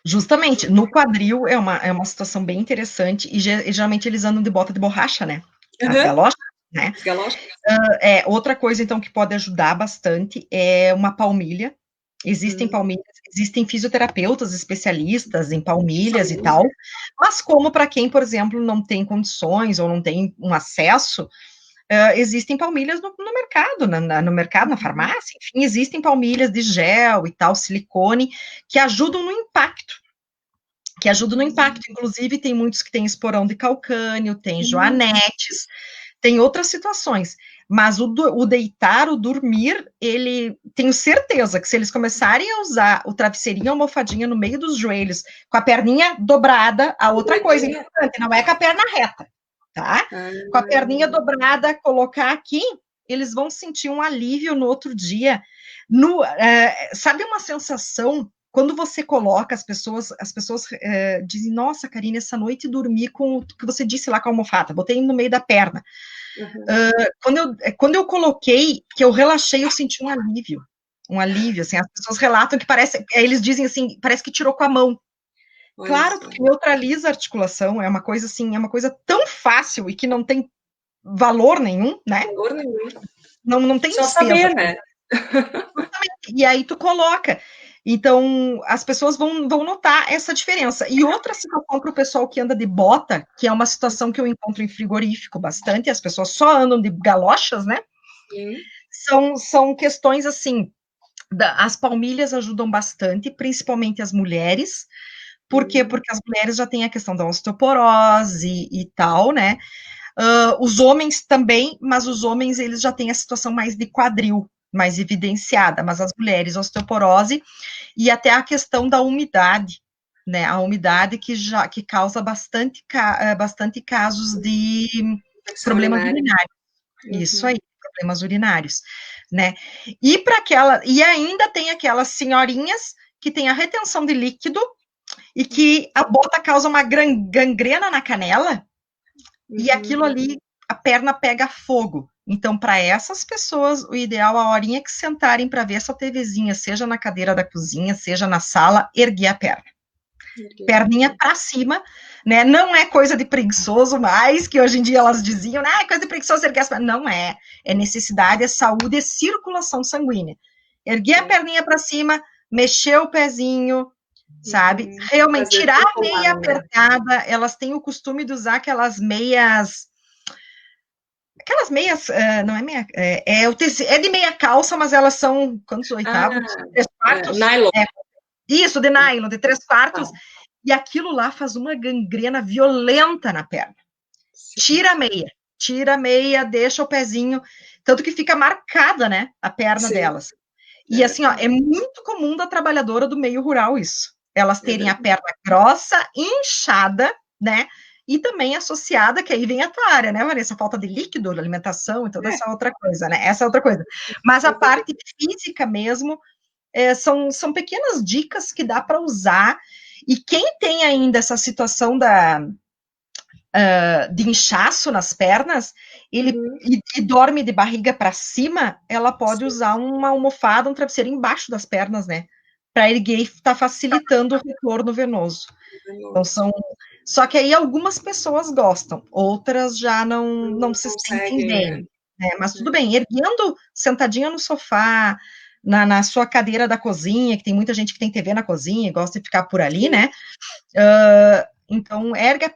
Justamente, no quadril é uma situação bem interessante, e geralmente eles andam de bota de borracha, né? As Uhum. galochas, né? As galochas. Outra coisa, então, que pode ajudar bastante é uma palmilha. Existem palmilhas, existem fisioterapeutas especialistas em palmilhas e Sim. tal, mas como para quem, por exemplo, não tem condições ou não tem um acesso, existem palmilhas no mercado, no mercado, na farmácia, enfim, existem palmilhas de gel e tal, silicone, que ajudam no impacto. Inclusive, tem muitos que têm esporão de calcânio, tem joanetes, tem outras situações. Mas o deitar, o dormir, tenho certeza que se eles começarem a usar o travesseirinho, a almofadinha no meio dos joelhos, com a perninha dobrada, a outra coisa importante, não é com a perna reta, tá? Com a perninha dobrada, colocar aqui, eles vão sentir um alívio no outro dia. Sabe uma sensação quando você coloca as pessoas dizem, nossa, Karine, essa noite dormi com o que você disse lá com a almofada, botei no meio da perna. Quando eu coloquei, que eu relaxei, eu senti um alívio, assim, as pessoas relatam que eles dizem assim, parece que tirou com a mão. Claro, porque neutraliza a articulação, é uma coisa assim, é uma coisa tão fácil e que não tem valor nenhum, né? Valor nenhum. Não tem Só despesa. saber, né? E aí tu coloca. Então, as pessoas vão notar essa diferença. E outra situação para o pessoal que anda de bota, que é uma situação que eu encontro em frigorífico bastante, as pessoas só andam de galochas, né? São questões assim, as palmilhas ajudam bastante, principalmente as mulheres. Por quê? Porque as mulheres já têm a questão da osteoporose e tal, né? Os homens também, mas os homens, eles já têm a situação mais de quadril, mais evidenciada, mas as mulheres, osteoporose, e até a questão da umidade, né? A umidade que causa bastante casos de problemas urinários. Isso aí, problemas urinários, né? E ainda tem aquelas senhorinhas que têm a retenção de líquido e que a bota causa uma gangrena na canela e aquilo ali, a perna pega fogo. Então, para essas pessoas, o ideal, a horinha que sentarem para ver essa TVzinha, seja na cadeira da cozinha, seja na sala, erguer a perna. Perninha para cima, né? Não é coisa de preguiçoso mais, que hoje em dia elas diziam, é coisa de preguiçoso erguer as pernas. Não é. É necessidade, é saúde, é circulação sanguínea. Erguer a perninha para cima, mexer o pezinho, sabe? Realmente, tirar a meia apertada, elas têm o costume de usar aquelas meias, não é meia, é de meia calça, mas elas são, quantos oitavos? 3/4? Nylon. Isso, de nylon, de 3/4, e aquilo lá faz uma gangrena violenta na perna. Tira a meia, deixa o pezinho, tanto que fica marcada, né, a perna delas. E assim, ó, é muito comum da trabalhadora do meio rural isso. Elas terem a perna grossa, inchada, né, e também associada, que aí vem a tua área, né, Vanessa? Falta de líquido, de alimentação e toda essa outra coisa, né? Essa outra coisa. Mas a parte física mesmo, são pequenas dicas que dá para usar, e quem tem ainda essa situação de inchaço nas pernas, e dorme de barriga para cima, ela pode usar uma almofada, um travesseiro embaixo das pernas, né? Para erguer e estar facilitando o retorno venoso. Então, só que aí algumas pessoas gostam, outras já não se sentem bem. Né? Mas tudo bem, erguendo, sentadinha no sofá, na sua cadeira da cozinha, que tem muita gente que tem TV na cozinha e gosta de ficar por ali, né? Então, ergue a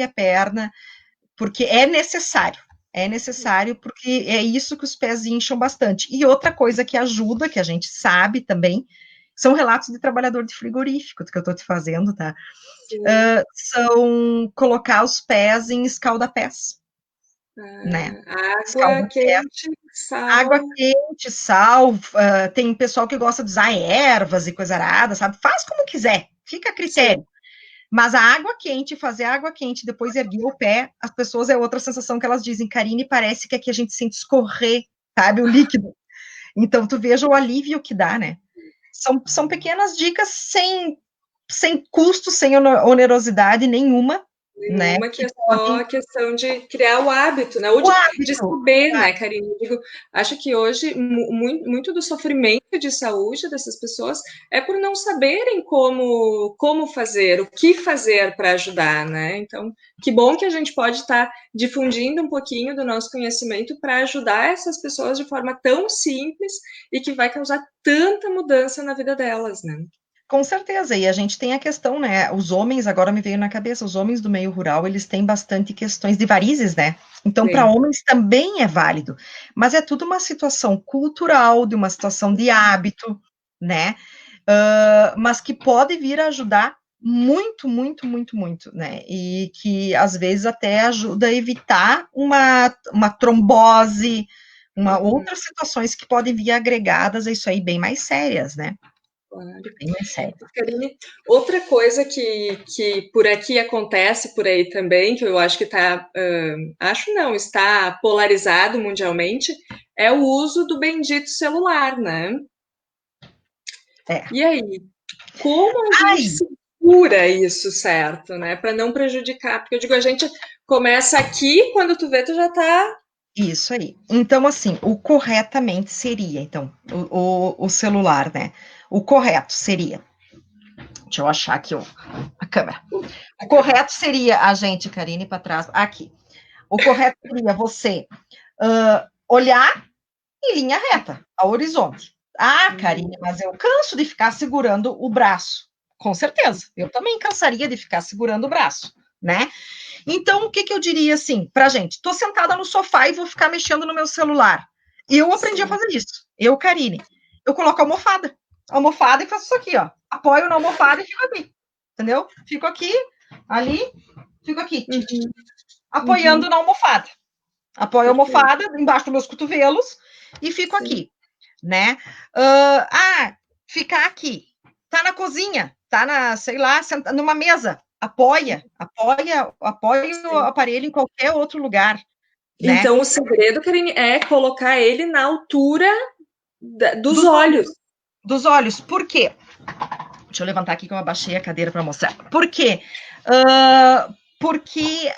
perna, porque é necessário, porque é isso que os pés incham bastante. E outra coisa que ajuda, que a gente sabe também, são relatos de trabalhador de frigorífico, que eu estou te fazendo, tá? São colocar os pés em escaldapés. Né? Água quente, sal. Água quente, sal. Tem pessoal que gosta de usar ervas e coisa arada, sabe? Faz como quiser, fica a critério. Sim. Mas a água quente, fazer água quente, depois erguer o pé, as pessoas, é outra sensação que elas dizem, Karine, parece que aqui a gente sente escorrer, sabe, o líquido. Então, tu veja o alívio que dá, né? São pequenas dicas sem custo, sem onerosidade nenhuma, né? Que é só a questão de criar o hábito, né? Ou de saber, né, Karine? Eu digo, acho que hoje muito do sofrimento de saúde dessas pessoas é por não saberem como fazer, o que fazer para ajudar, né? Então, que bom que a gente pode estar difundindo um pouquinho do nosso conhecimento para ajudar essas pessoas de forma tão simples e que vai causar tanta mudança na vida delas, né? Com certeza, e a gente tem a questão, né, os homens, agora me veio na cabeça, os homens do meio rural, eles têm bastante questões de varizes, né, então para homens também é válido, mas é tudo uma situação cultural, de uma situação de hábito, né, mas que pode vir a ajudar muito, muito, muito, muito, né, e que às vezes até ajuda a evitar uma trombose, outras situações que podem vir agregadas a isso aí, bem mais sérias, né. Claro. Karine, outra coisa que por aqui acontece, por aí também, que eu acho que está polarizado mundialmente, é o uso do bendito celular, né? E aí, como a gente segura isso, certo, né? Para não prejudicar, porque eu digo, a gente começa aqui, quando tu vê, tu já tá... Isso aí. Então, assim, o corretamente seria, então, o celular, né? O correto seria. Deixa eu achar aqui a câmera. O correto seria a gente, Karine, para trás. Aqui. O correto seria você olhar em linha reta, ao horizonte. Karine, mas eu canso de ficar segurando o braço. Com certeza. Eu também cansaria de ficar segurando o braço, né? Então, o que eu diria assim, pra gente? Tô sentada no sofá e vou ficar mexendo no meu celular. Eu aprendi a fazer isso. Eu, Karine. Eu coloco a almofada e faço isso aqui, ó. Apoio na almofada e fico aqui. Entendeu? Fico aqui, ali, fico aqui. apoiando na almofada. Apoio a almofada embaixo dos meus cotovelos e fico aqui, né? Ficar aqui. Tá na cozinha, tá na, sei lá, numa mesa. Apoia o aparelho em qualquer outro lugar, né? Então, o segredo, Karine, é colocar ele na altura dos olhos. Dos olhos. Por quê? Deixa eu levantar aqui que eu abaixei a cadeira para mostrar. Por quê? Porque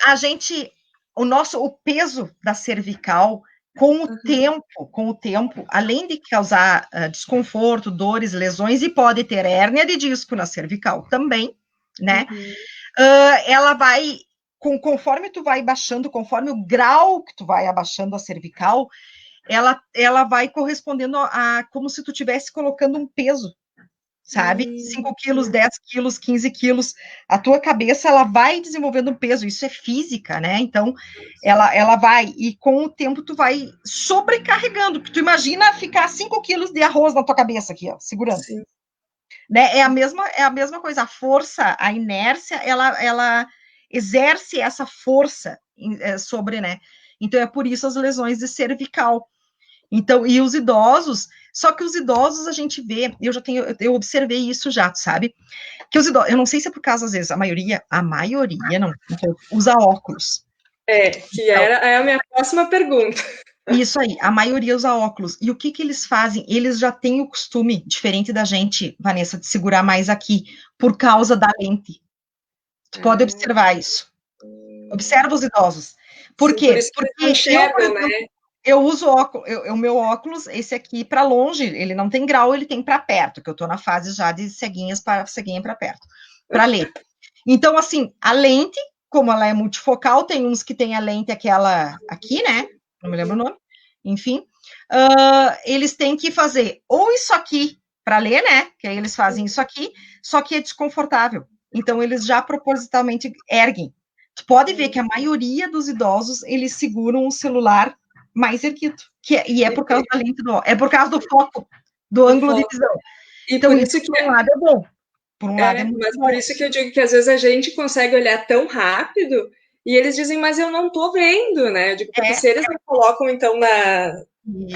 o peso da cervical, com o tempo, além de causar desconforto, dores, lesões, e pode ter hérnia de disco na cervical também, né? Ela vai, conforme tu vai baixando, conforme o grau que tu vai abaixando a cervical, ela vai correspondendo a como se tu estivesse colocando um peso, sabe? 5 quilos, 10 quilos, 15 quilos. A tua cabeça, ela vai desenvolvendo um peso. Isso é física, né? Então, ela vai, e com o tempo tu vai sobrecarregando, porque tu imagina ficar 5 quilos de arroz na tua cabeça aqui, ó, segurando. Sim. Né? É a mesma coisa. A força, a inércia, ela exerce essa força sobre, né? Então, é por isso as lesões de cervical. Então, e os idosos, só que os idosos a gente vê, eu observei isso já, sabe? Que os idosos, eu não sei se é por causa, às vezes, a maioria não usa óculos. Que é a minha próxima pergunta. Isso aí, a maioria usa óculos. E o que eles fazem? Eles já têm o costume, diferente da gente, Vanessa, de segurar mais aqui, por causa da lente. Tu pode observar isso. Observa os idosos. Por quê? Porque eu uso óculos, o meu óculos, esse aqui para longe, ele não tem grau, ele tem para perto, que eu estou na fase já de ceguinha para perto, para ler. Então, assim, a lente, como ela é multifocal, tem uns que tem a lente aquela aqui, né? Não me lembro o nome. Enfim, eles têm que fazer ou isso aqui para ler, né? Que aí eles fazem isso aqui, só que é desconfortável. Então, eles já propositalmente erguem. Tu pode ver que a maioria dos idosos, eles seguram o celular mais erguido, e é por causa da lente é por causa do foco, do ângulo de visão. E então, por isso que por um lado é bom, por um lado é muito mas bom. Por isso que eu digo que às vezes a gente consegue olhar tão rápido e eles dizem, mas eu não tô vendo, né? Eu digo, porque se eles não colocam, então,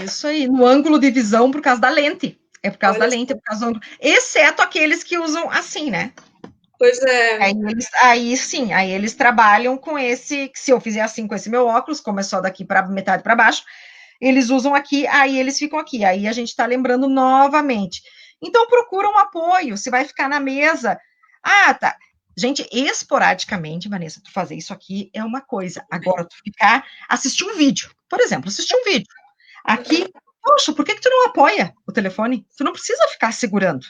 Isso aí, no ângulo de visão por causa da lente. É por causa da lente, é por causa do ângulo. Exceto aqueles que usam assim, né? Pois é. Aí eles trabalham com esse, se eu fizer assim com esse meu óculos, como é só daqui para metade para baixo, eles usam aqui, aí eles ficam aqui. Aí a gente está lembrando novamente. Então procura um apoio, se vai ficar na mesa. Tá. Gente, esporadicamente, Vanessa, tu fazer isso aqui é uma coisa. Agora, tu assistir um vídeo, por exemplo, assistir um vídeo. Aqui, poxa, por que tu não apoia o telefone? Tu não precisa ficar segurando.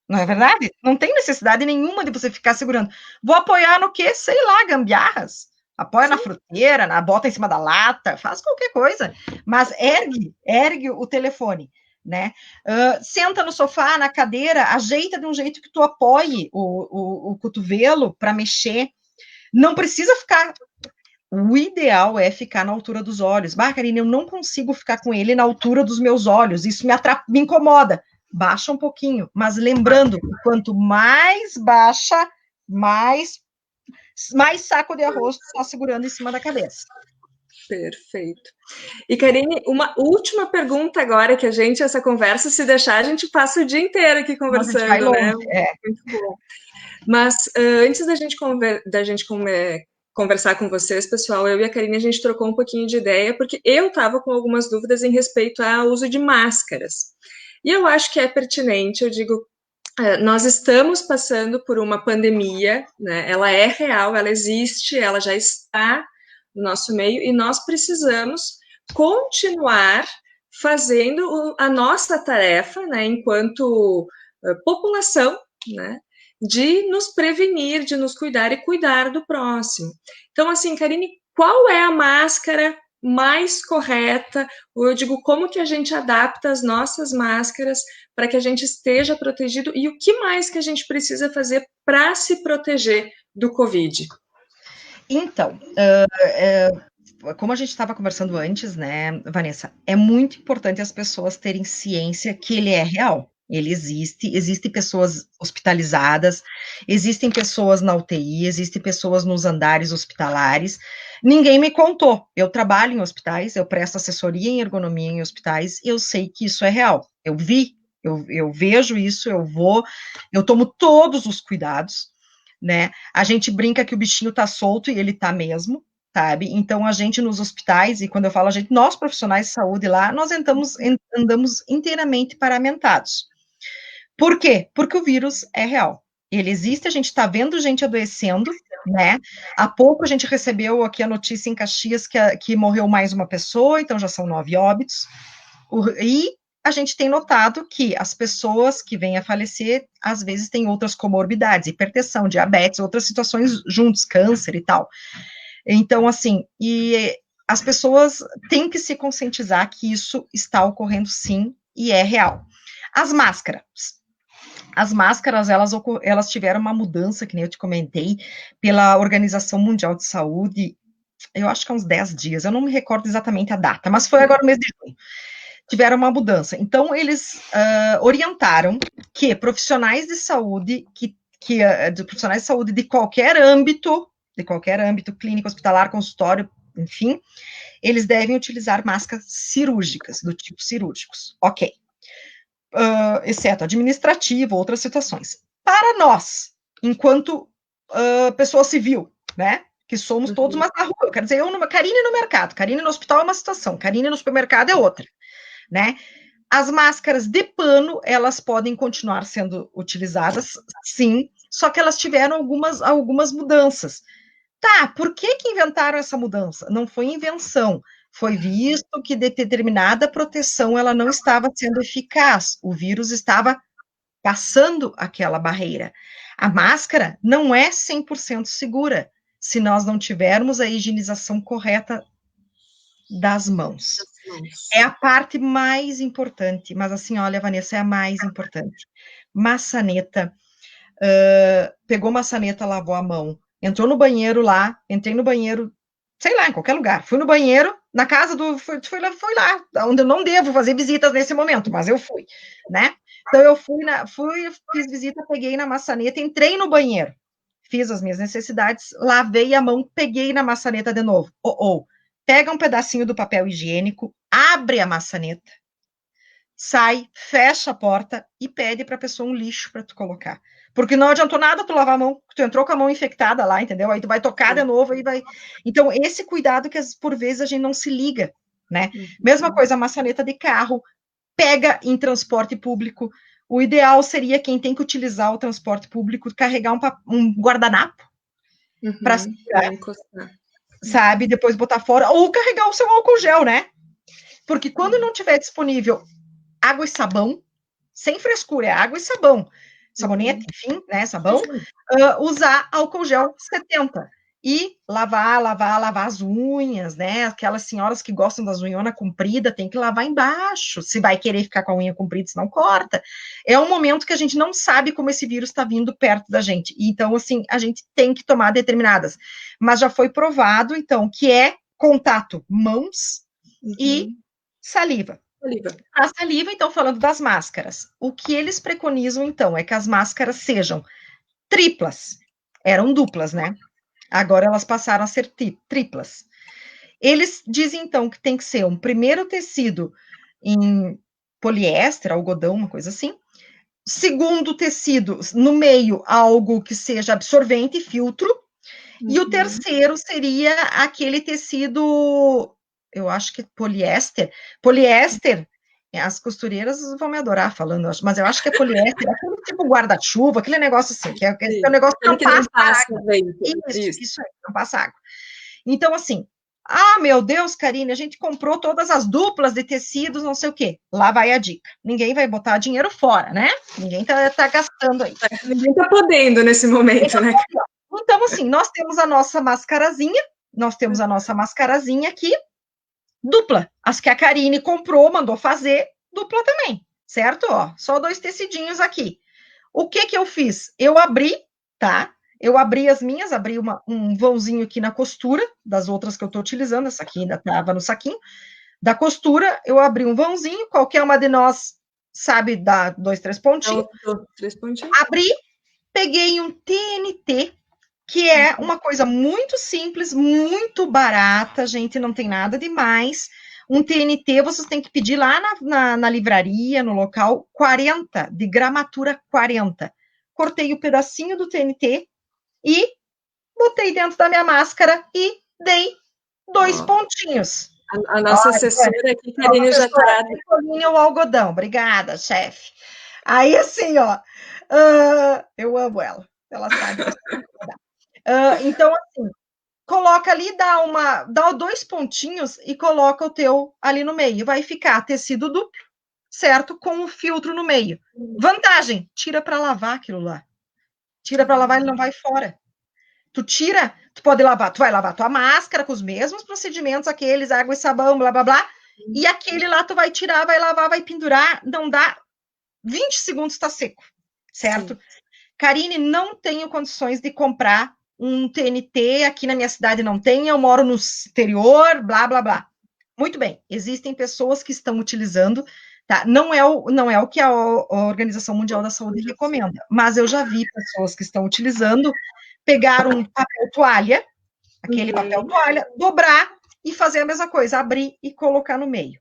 Não é verdade? Não tem necessidade nenhuma de você ficar segurando. Vou apoiar no quê? Sei lá, gambiarras. Apoia na fruteira, bota em cima da lata, faz qualquer coisa. Mas ergue o telefone, né? Senta no sofá, na cadeira, ajeita de um jeito que tu apoie o cotovelo para mexer. Não precisa ficar... O ideal é ficar na altura dos olhos. Karine, eu não consigo ficar com ele na altura dos meus olhos. Isso me incomoda. Baixa um pouquinho, mas lembrando que quanto mais baixa, mais saco de arroz tu tá segurando em cima da cabeça. Perfeito. E, Karine, uma última pergunta agora, que essa conversa, se deixar, a gente passa o dia inteiro aqui conversando, né? Muito bom. Mas antes da gente conversar com vocês, pessoal, eu e a Karine, a gente trocou um pouquinho de ideia, porque eu estava com algumas dúvidas em respeito ao uso de máscaras. E eu acho que é pertinente, eu digo, nós estamos passando por uma pandemia, né? Ela é real, ela existe, ela já está no nosso meio, e nós precisamos continuar fazendo a nossa tarefa, né, enquanto população, né, de nos prevenir, de nos cuidar e cuidar do próximo. Então, assim, Karine, qual é a máscara mais correta? Eu digo, como que a gente adapta as nossas máscaras para que a gente esteja protegido, e o que mais que a gente precisa fazer para se proteger do Covid? Então, como a gente estava conversando antes, né, Vanessa, é muito importante as pessoas terem ciência que ele é real. Ele existem pessoas hospitalizadas, existem pessoas na UTI, existem pessoas nos andares hospitalares. Ninguém me contou. Eu trabalho em hospitais, eu presto assessoria em ergonomia em hospitais, e eu sei que isso é real. Eu vi, eu vejo isso, eu tomo todos os cuidados, né? A gente brinca que o bichinho tá solto e ele tá mesmo, sabe? Então, a gente nos hospitais, e quando eu falo a gente, nós profissionais de saúde lá, nós andamos inteiramente paramentados. Por quê? Porque o vírus é real. Ele existe, a gente está vendo gente adoecendo, né? Há pouco a gente recebeu aqui a notícia em Caxias que morreu mais uma pessoa, então já são 9 óbitos. E a gente tem notado que as pessoas que vêm a falecer, às vezes, têm outras comorbidades, hipertensão, diabetes, outras situações juntos, câncer e tal. Então, assim, e as pessoas têm que se conscientizar que isso está ocorrendo sim e é real. As máscaras. As máscaras, elas tiveram uma mudança, que nem eu te comentei, pela Organização Mundial de Saúde, eu acho que há uns 10 dias, eu não me recordo exatamente a data, mas foi agora no mês de junho. Tiveram uma mudança. Então, eles orientaram que profissionais de saúde, profissionais de saúde de qualquer âmbito clínico, hospitalar, consultório, enfim, eles devem utilizar máscaras cirúrgicas, do tipo cirúrgicos. Ok. Exceto administrativo, outras situações. Para nós, enquanto pessoa civil, né, que somos todos mais na rua, quer dizer, Karine no mercado, Karine no hospital é uma situação, Karine no supermercado é outra, né? As máscaras de pano, elas podem continuar sendo utilizadas, sim, só que elas tiveram algumas mudanças. Tá, por que inventaram essa mudança? Não foi invenção, foi visto que determinada proteção ela não estava sendo eficaz, o vírus estava passando aquela barreira. A máscara não é 100% segura se nós não tivermos a higienização correta das mãos. É a parte mais importante, mas assim, olha, Vanessa, é a mais importante. Maçaneta, pegou maçaneta, lavou a mão, entrou no banheiro lá, entrei no banheiro, sei lá, em qualquer lugar, fui no banheiro, na casa fui lá, onde eu não devo fazer visitas nesse momento, mas eu fui, né? Então eu fiz visita, peguei na maçaneta, entrei no banheiro, fiz as minhas necessidades, lavei a mão, peguei na maçaneta de novo. Pega um pedacinho do papel higiênico, abre a maçaneta, sai, fecha a porta e pede para a pessoa um lixo para tu colocar. Porque não adiantou nada tu lavar a mão, tu entrou com a mão infectada lá, entendeu? Aí tu vai tocar de novo e vai. Então, esse cuidado que por vezes a gente não se liga, né? Mesma coisa, a maçaneta de carro, pega em transporte público. O ideal seria quem tem que utilizar o transporte público carregar um guardanapo para encostar, sabe? Depois botar fora, ou carregar o seu álcool gel, né? Porque quando não tiver disponível água e sabão, sem frescura, é água e sabão, sabonete, enfim, né, sabão, usar álcool gel 70 e lavar as unhas, né, aquelas senhoras que gostam das unhonas compridas, tem que lavar embaixo, se vai querer ficar com a unha comprida, senão corta. É um momento que a gente não sabe como esse vírus está vindo perto da gente, então, assim, a gente tem que tomar determinadas, mas já foi provado, então, que é contato mãos e saliva. A saliva, então, falando das máscaras, o que eles preconizam, então, é que as máscaras sejam triplas. Eram duplas, né? Agora elas passaram a ser triplas. Eles dizem, então, que tem que ser um primeiro tecido em poliéster, algodão, uma coisa assim. Segundo tecido, no meio, algo que seja absorvente, filtro. E o terceiro seria aquele tecido, eu acho que poliéster. Poliéster, as costureiras vão me adorar falando, mas eu acho que é poliéster, aquele tipo guarda-chuva, aquele negócio assim, que é um negócio que não passa água. Isso aí, não passa água. Então, assim, meu Deus, Karine, a gente comprou todas as duplas de tecidos, não sei o quê. Lá vai a dica. Ninguém vai botar dinheiro fora, né? Ninguém tá gastando aí. Ninguém tá podendo nesse momento, né? Então, assim, nós temos a nossa mascarazinha aqui, dupla. As que a Karine comprou, mandou fazer, dupla também, certo? Ó, só 2 tecidinhos aqui. O que eu fiz? Eu abri, tá? Eu abri as minhas, abri um vãozinho aqui na costura, das outras que eu tô utilizando, essa aqui ainda tava no saquinho. Da costura, eu abri um vãozinho, qualquer uma de nós sabe dar 2, 3 pontinhos. 3 pontinhos. Abri, peguei um TNT, que é uma coisa muito simples, muito barata, gente, não tem nada demais. Um TNT, vocês têm que pedir lá na livraria, no local, 40, de gramatura 40. Cortei o pedacinho do TNT e botei dentro da minha máscara e dei 2 pontinhos. A nossa assessora aqui, Karine, já está... O algodão, obrigada, chefe. Aí, assim, ó, eu amo ela sabe. Então, assim, coloca ali, dá 2 pontinhos e coloca o teu ali no meio. Vai ficar tecido duplo, certo? Com o filtro no meio. Vantagem, tira para lavar aquilo lá. Tira para lavar, ele não vai fora. Tu tira, tu pode lavar, tu vai lavar tua máscara com os mesmos procedimentos, aqueles, água e sabão, blá, blá, blá, e aquele lá tu vai tirar, vai lavar, vai pendurar, não dá 20 segundos, tá seco, certo? Sim. Karine, não tenho condições de comprar um TNT, aqui na minha cidade não tem, eu moro no exterior, blá, blá, blá. Muito bem, existem pessoas que estão utilizando, tá? Não é o que a Organização Mundial da Saúde recomenda, mas eu já vi pessoas que estão utilizando, pegar um papel toalha, aquele papel toalha, dobrar e fazer a mesma coisa, abrir e colocar no meio.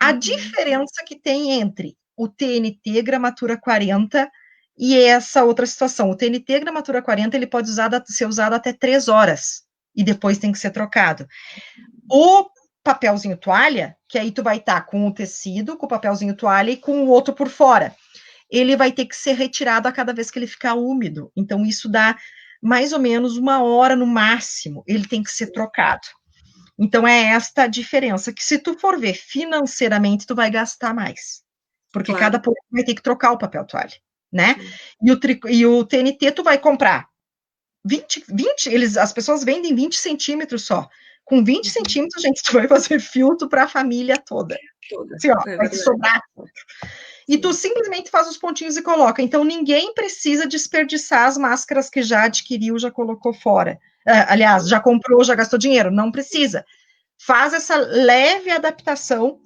A diferença que tem entre o TNT gramatura 40 e essa outra situação. O TNT gramatura 40, ele pode ser usado até 3 horas e depois tem que ser trocado. O papelzinho toalha, que aí tu vai estar com o tecido, com o papelzinho toalha e com o outro por fora. Ele vai ter que ser retirado a cada vez que ele ficar úmido. Então, isso dá mais ou menos 1 hora no máximo. Ele tem que ser trocado. Então, é esta a diferença, que se tu for ver financeiramente, tu vai gastar mais. Porque cada pouco vai ter que trocar o papel toalha, né? E o TNT tu vai comprar 20 as pessoas vendem 20 centímetros só. Com 20 centímetros, gente, tu vai fazer filtro para a família toda. Assim, ó, vai te sobrar. E tu simplesmente faz os pontinhos e coloca. Então, ninguém precisa desperdiçar as máscaras que já adquiriu, já colocou fora. Aliás, já comprou, já gastou dinheiro. Não precisa. Faz essa leve adaptação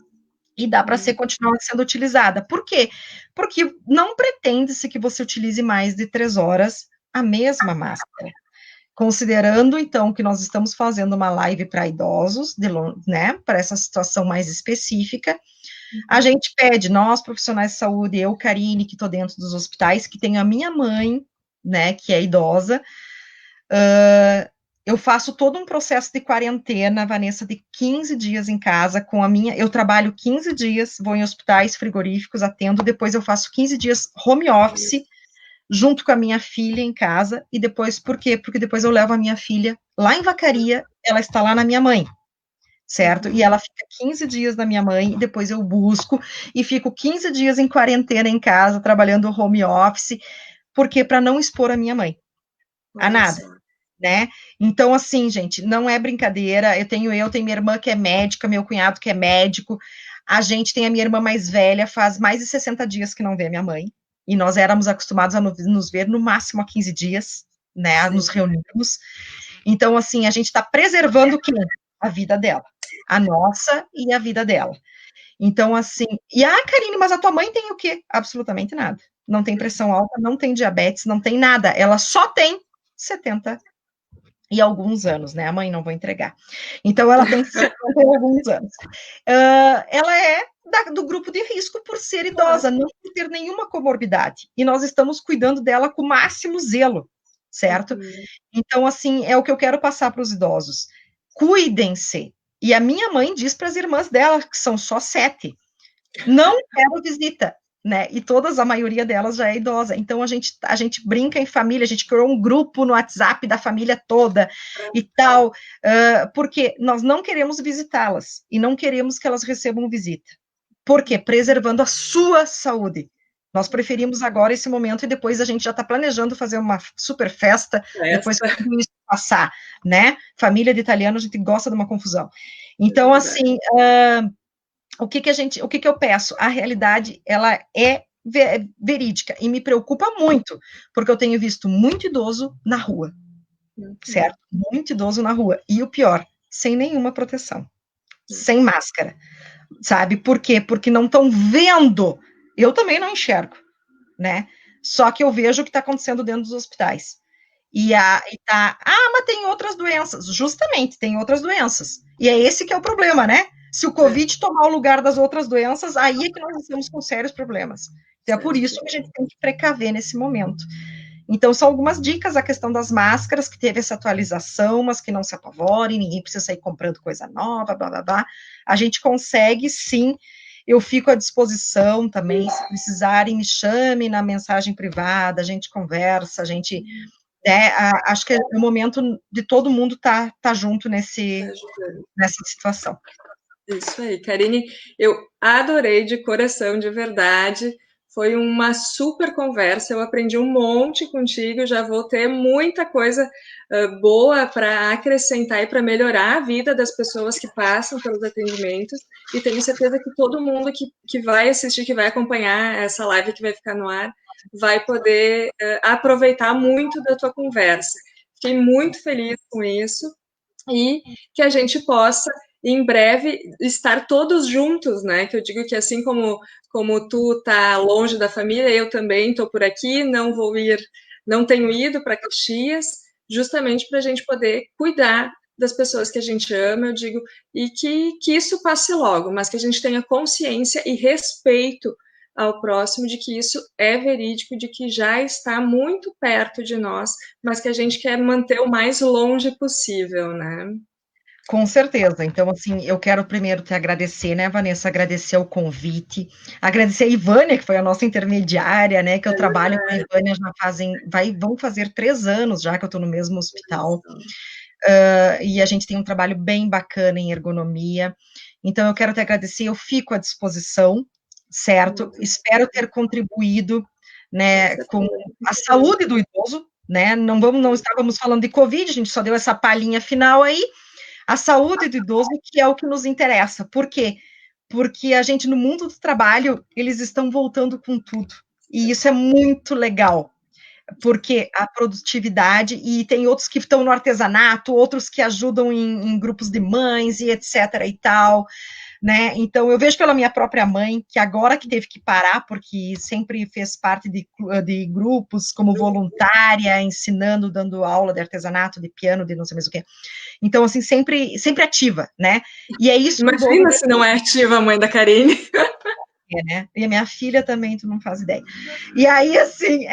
e dá para continuar sendo utilizada. Por quê? Porque não pretende-se que você utilize mais de 3 horas a mesma máscara. Considerando, então, que nós estamos fazendo uma live para idosos, né, para essa situação mais específica, a gente pede, nós, profissionais de saúde, eu, Karine, que estou dentro dos hospitais, que tenho a minha mãe, né, que é idosa, eu faço todo um processo de quarentena, Vanessa, de 15 dias em casa, eu trabalho 15 dias, vou em hospitais frigoríficos, atendo, depois eu faço 15 dias home office, junto com a minha filha em casa, e depois, por quê? Porque depois eu levo a minha filha lá em Vacaria, ela está lá na minha mãe, certo? E ela fica 15 dias na minha mãe, e depois eu busco, e fico 15 dias em quarentena em casa, trabalhando home office, porque para não expor a minha mãe a nada, né? Então, assim, gente, não é brincadeira, eu tenho minha irmã que é médica, meu cunhado que é médico, a gente tem a minha irmã mais velha, faz mais de 60 dias que não vê minha mãe, e nós éramos acostumados a nos ver no máximo a 15 dias, né, nos reunirmos. Então, assim, a gente está preservando quem? A vida dela, a nossa e a vida dela. Então, assim, Karine, mas a tua mãe tem o quê? Absolutamente nada. Não tem pressão alta, não tem diabetes, não tem nada. Ela só tem 70 e alguns anos, né? A mãe não vou entregar. Então, ela tem 70 e alguns anos. Ela é do grupo de risco por ser idosa, não por ter nenhuma comorbidade. E nós estamos cuidando dela com o máximo zelo, certo? Então, assim, é o que eu quero passar para os idosos. Cuidem-se. E a minha mãe diz para as irmãs dela, que são só 7, não quero visita, né? E a maioria delas já é idosa. Então, a gente brinca em família, a gente criou um grupo no WhatsApp da família toda e tal, porque nós não queremos visitá-las e não queremos que elas recebam visita. Por quê? Preservando a sua saúde. Nós preferimos agora esse momento e depois a gente já está planejando fazer uma super festa, depois que tudo isso passar, né? Família de italiano, a gente gosta de uma confusão. Então, assim, o que eu peço? A realidade, ela é verídica e me preocupa muito, porque eu tenho visto muito idoso na rua, certo? Muito idoso na rua. E o pior, sem nenhuma proteção, sem máscara. Sabe? Por quê? Porque não estão vendo. Eu também não enxergo, né? Só que eu vejo o que está acontecendo dentro dos hospitais. Mas tem outras doenças. Justamente, tem outras doenças. E é esse que é o problema, né? Se o Covid tomar o lugar das outras doenças, aí é que nós estamos com sérios problemas. Então, é por isso que a gente tem que precaver nesse momento. Então, são algumas dicas, a questão das máscaras, que teve essa atualização, mas que não se apavorem, ninguém precisa sair comprando coisa nova, blá, blá, blá. A gente consegue, sim. Eu fico à disposição também, se precisarem, me chame na mensagem privada, a gente conversa, a gente... acho que é o momento de todo mundo tá junto nessa situação. Isso aí, Karine, eu adorei de coração, de verdade. Foi uma super conversa, eu aprendi um monte contigo, já vou ter muita coisa boa para acrescentar e para melhorar a vida das pessoas que passam pelos atendimentos, e tenho certeza que todo mundo que vai assistir, que vai acompanhar essa live que vai ficar no ar, vai poder aproveitar muito da tua conversa. Fiquei muito feliz com isso, e que a gente possa em breve estar todos juntos, né? Que eu digo que assim como tu tá longe da família, eu também estou por aqui, não tenho ido para Caxias, justamente para a gente poder cuidar das pessoas que a gente ama, eu digo, e que isso passe logo, mas que a gente tenha consciência e respeito ao próximo de que isso é verídico, de que já está muito perto de nós, mas que a gente quer manter o mais longe possível, né? Com certeza. Então, assim, eu quero primeiro te agradecer, né, Vanessa? Agradecer o convite, agradecer a Ivânia, que foi a nossa intermediária, né? Que eu trabalho com a Ivânia vão fazer 3 anos já que eu estou no mesmo hospital. E a gente tem um trabalho bem bacana em ergonomia. Então, eu quero te agradecer, eu fico à disposição, certo? Espero ter contribuído, né, com a saúde do idoso, né? Não estávamos falando de Covid, a gente só deu essa palhinha final aí. A saúde do idoso, que é o que nos interessa. Por quê? Porque a gente, no mundo do trabalho, eles estão voltando com tudo. E isso é muito legal, porque a produtividade, e tem outros que estão no artesanato, outros que ajudam em grupos de mães e etc. e tal. Né? Então, eu vejo pela minha própria mãe, que agora que teve que parar, porque sempre fez parte de grupos como voluntária, ensinando, dando aula de artesanato, de piano, de não sei mais o que. Então, assim, sempre ativa, né? E é isso que o Imagina se não é ativa a mãe da Karine. né? E a minha filha também, tu não faz ideia. E aí, assim,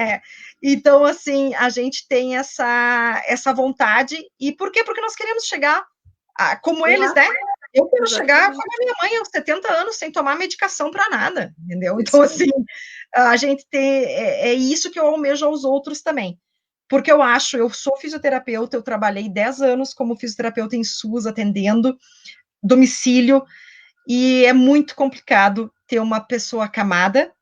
então, assim, a gente tem essa vontade. E por quê? Porque nós queremos chegar como eles, né? Eu quero chegar como a minha mãe, aos 70 anos, sem tomar medicação para nada, entendeu? Então, assim, a gente é isso que eu almejo aos outros também. Porque eu sou fisioterapeuta, eu trabalhei 10 anos como fisioterapeuta em SUS, atendendo domicílio, e é muito complicado ter uma pessoa acamada,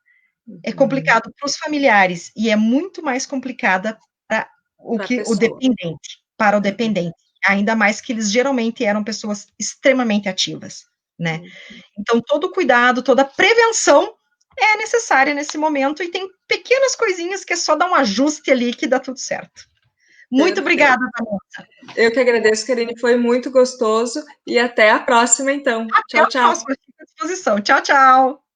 é complicado para os familiares, e é muito mais complicada para o dependente, para o dependente, ainda mais que eles geralmente eram pessoas extremamente ativas, né? Então, todo cuidado, toda prevenção é necessária nesse momento, e tem pequenas coisinhas que é só dar um ajuste ali que dá tudo certo. Muito obrigada, Vanessa. Eu que agradeço, Karine, foi muito gostoso, e até a próxima, então. Até Tchau, tchau. Próxima, fico à disposição. Tchau, tchau.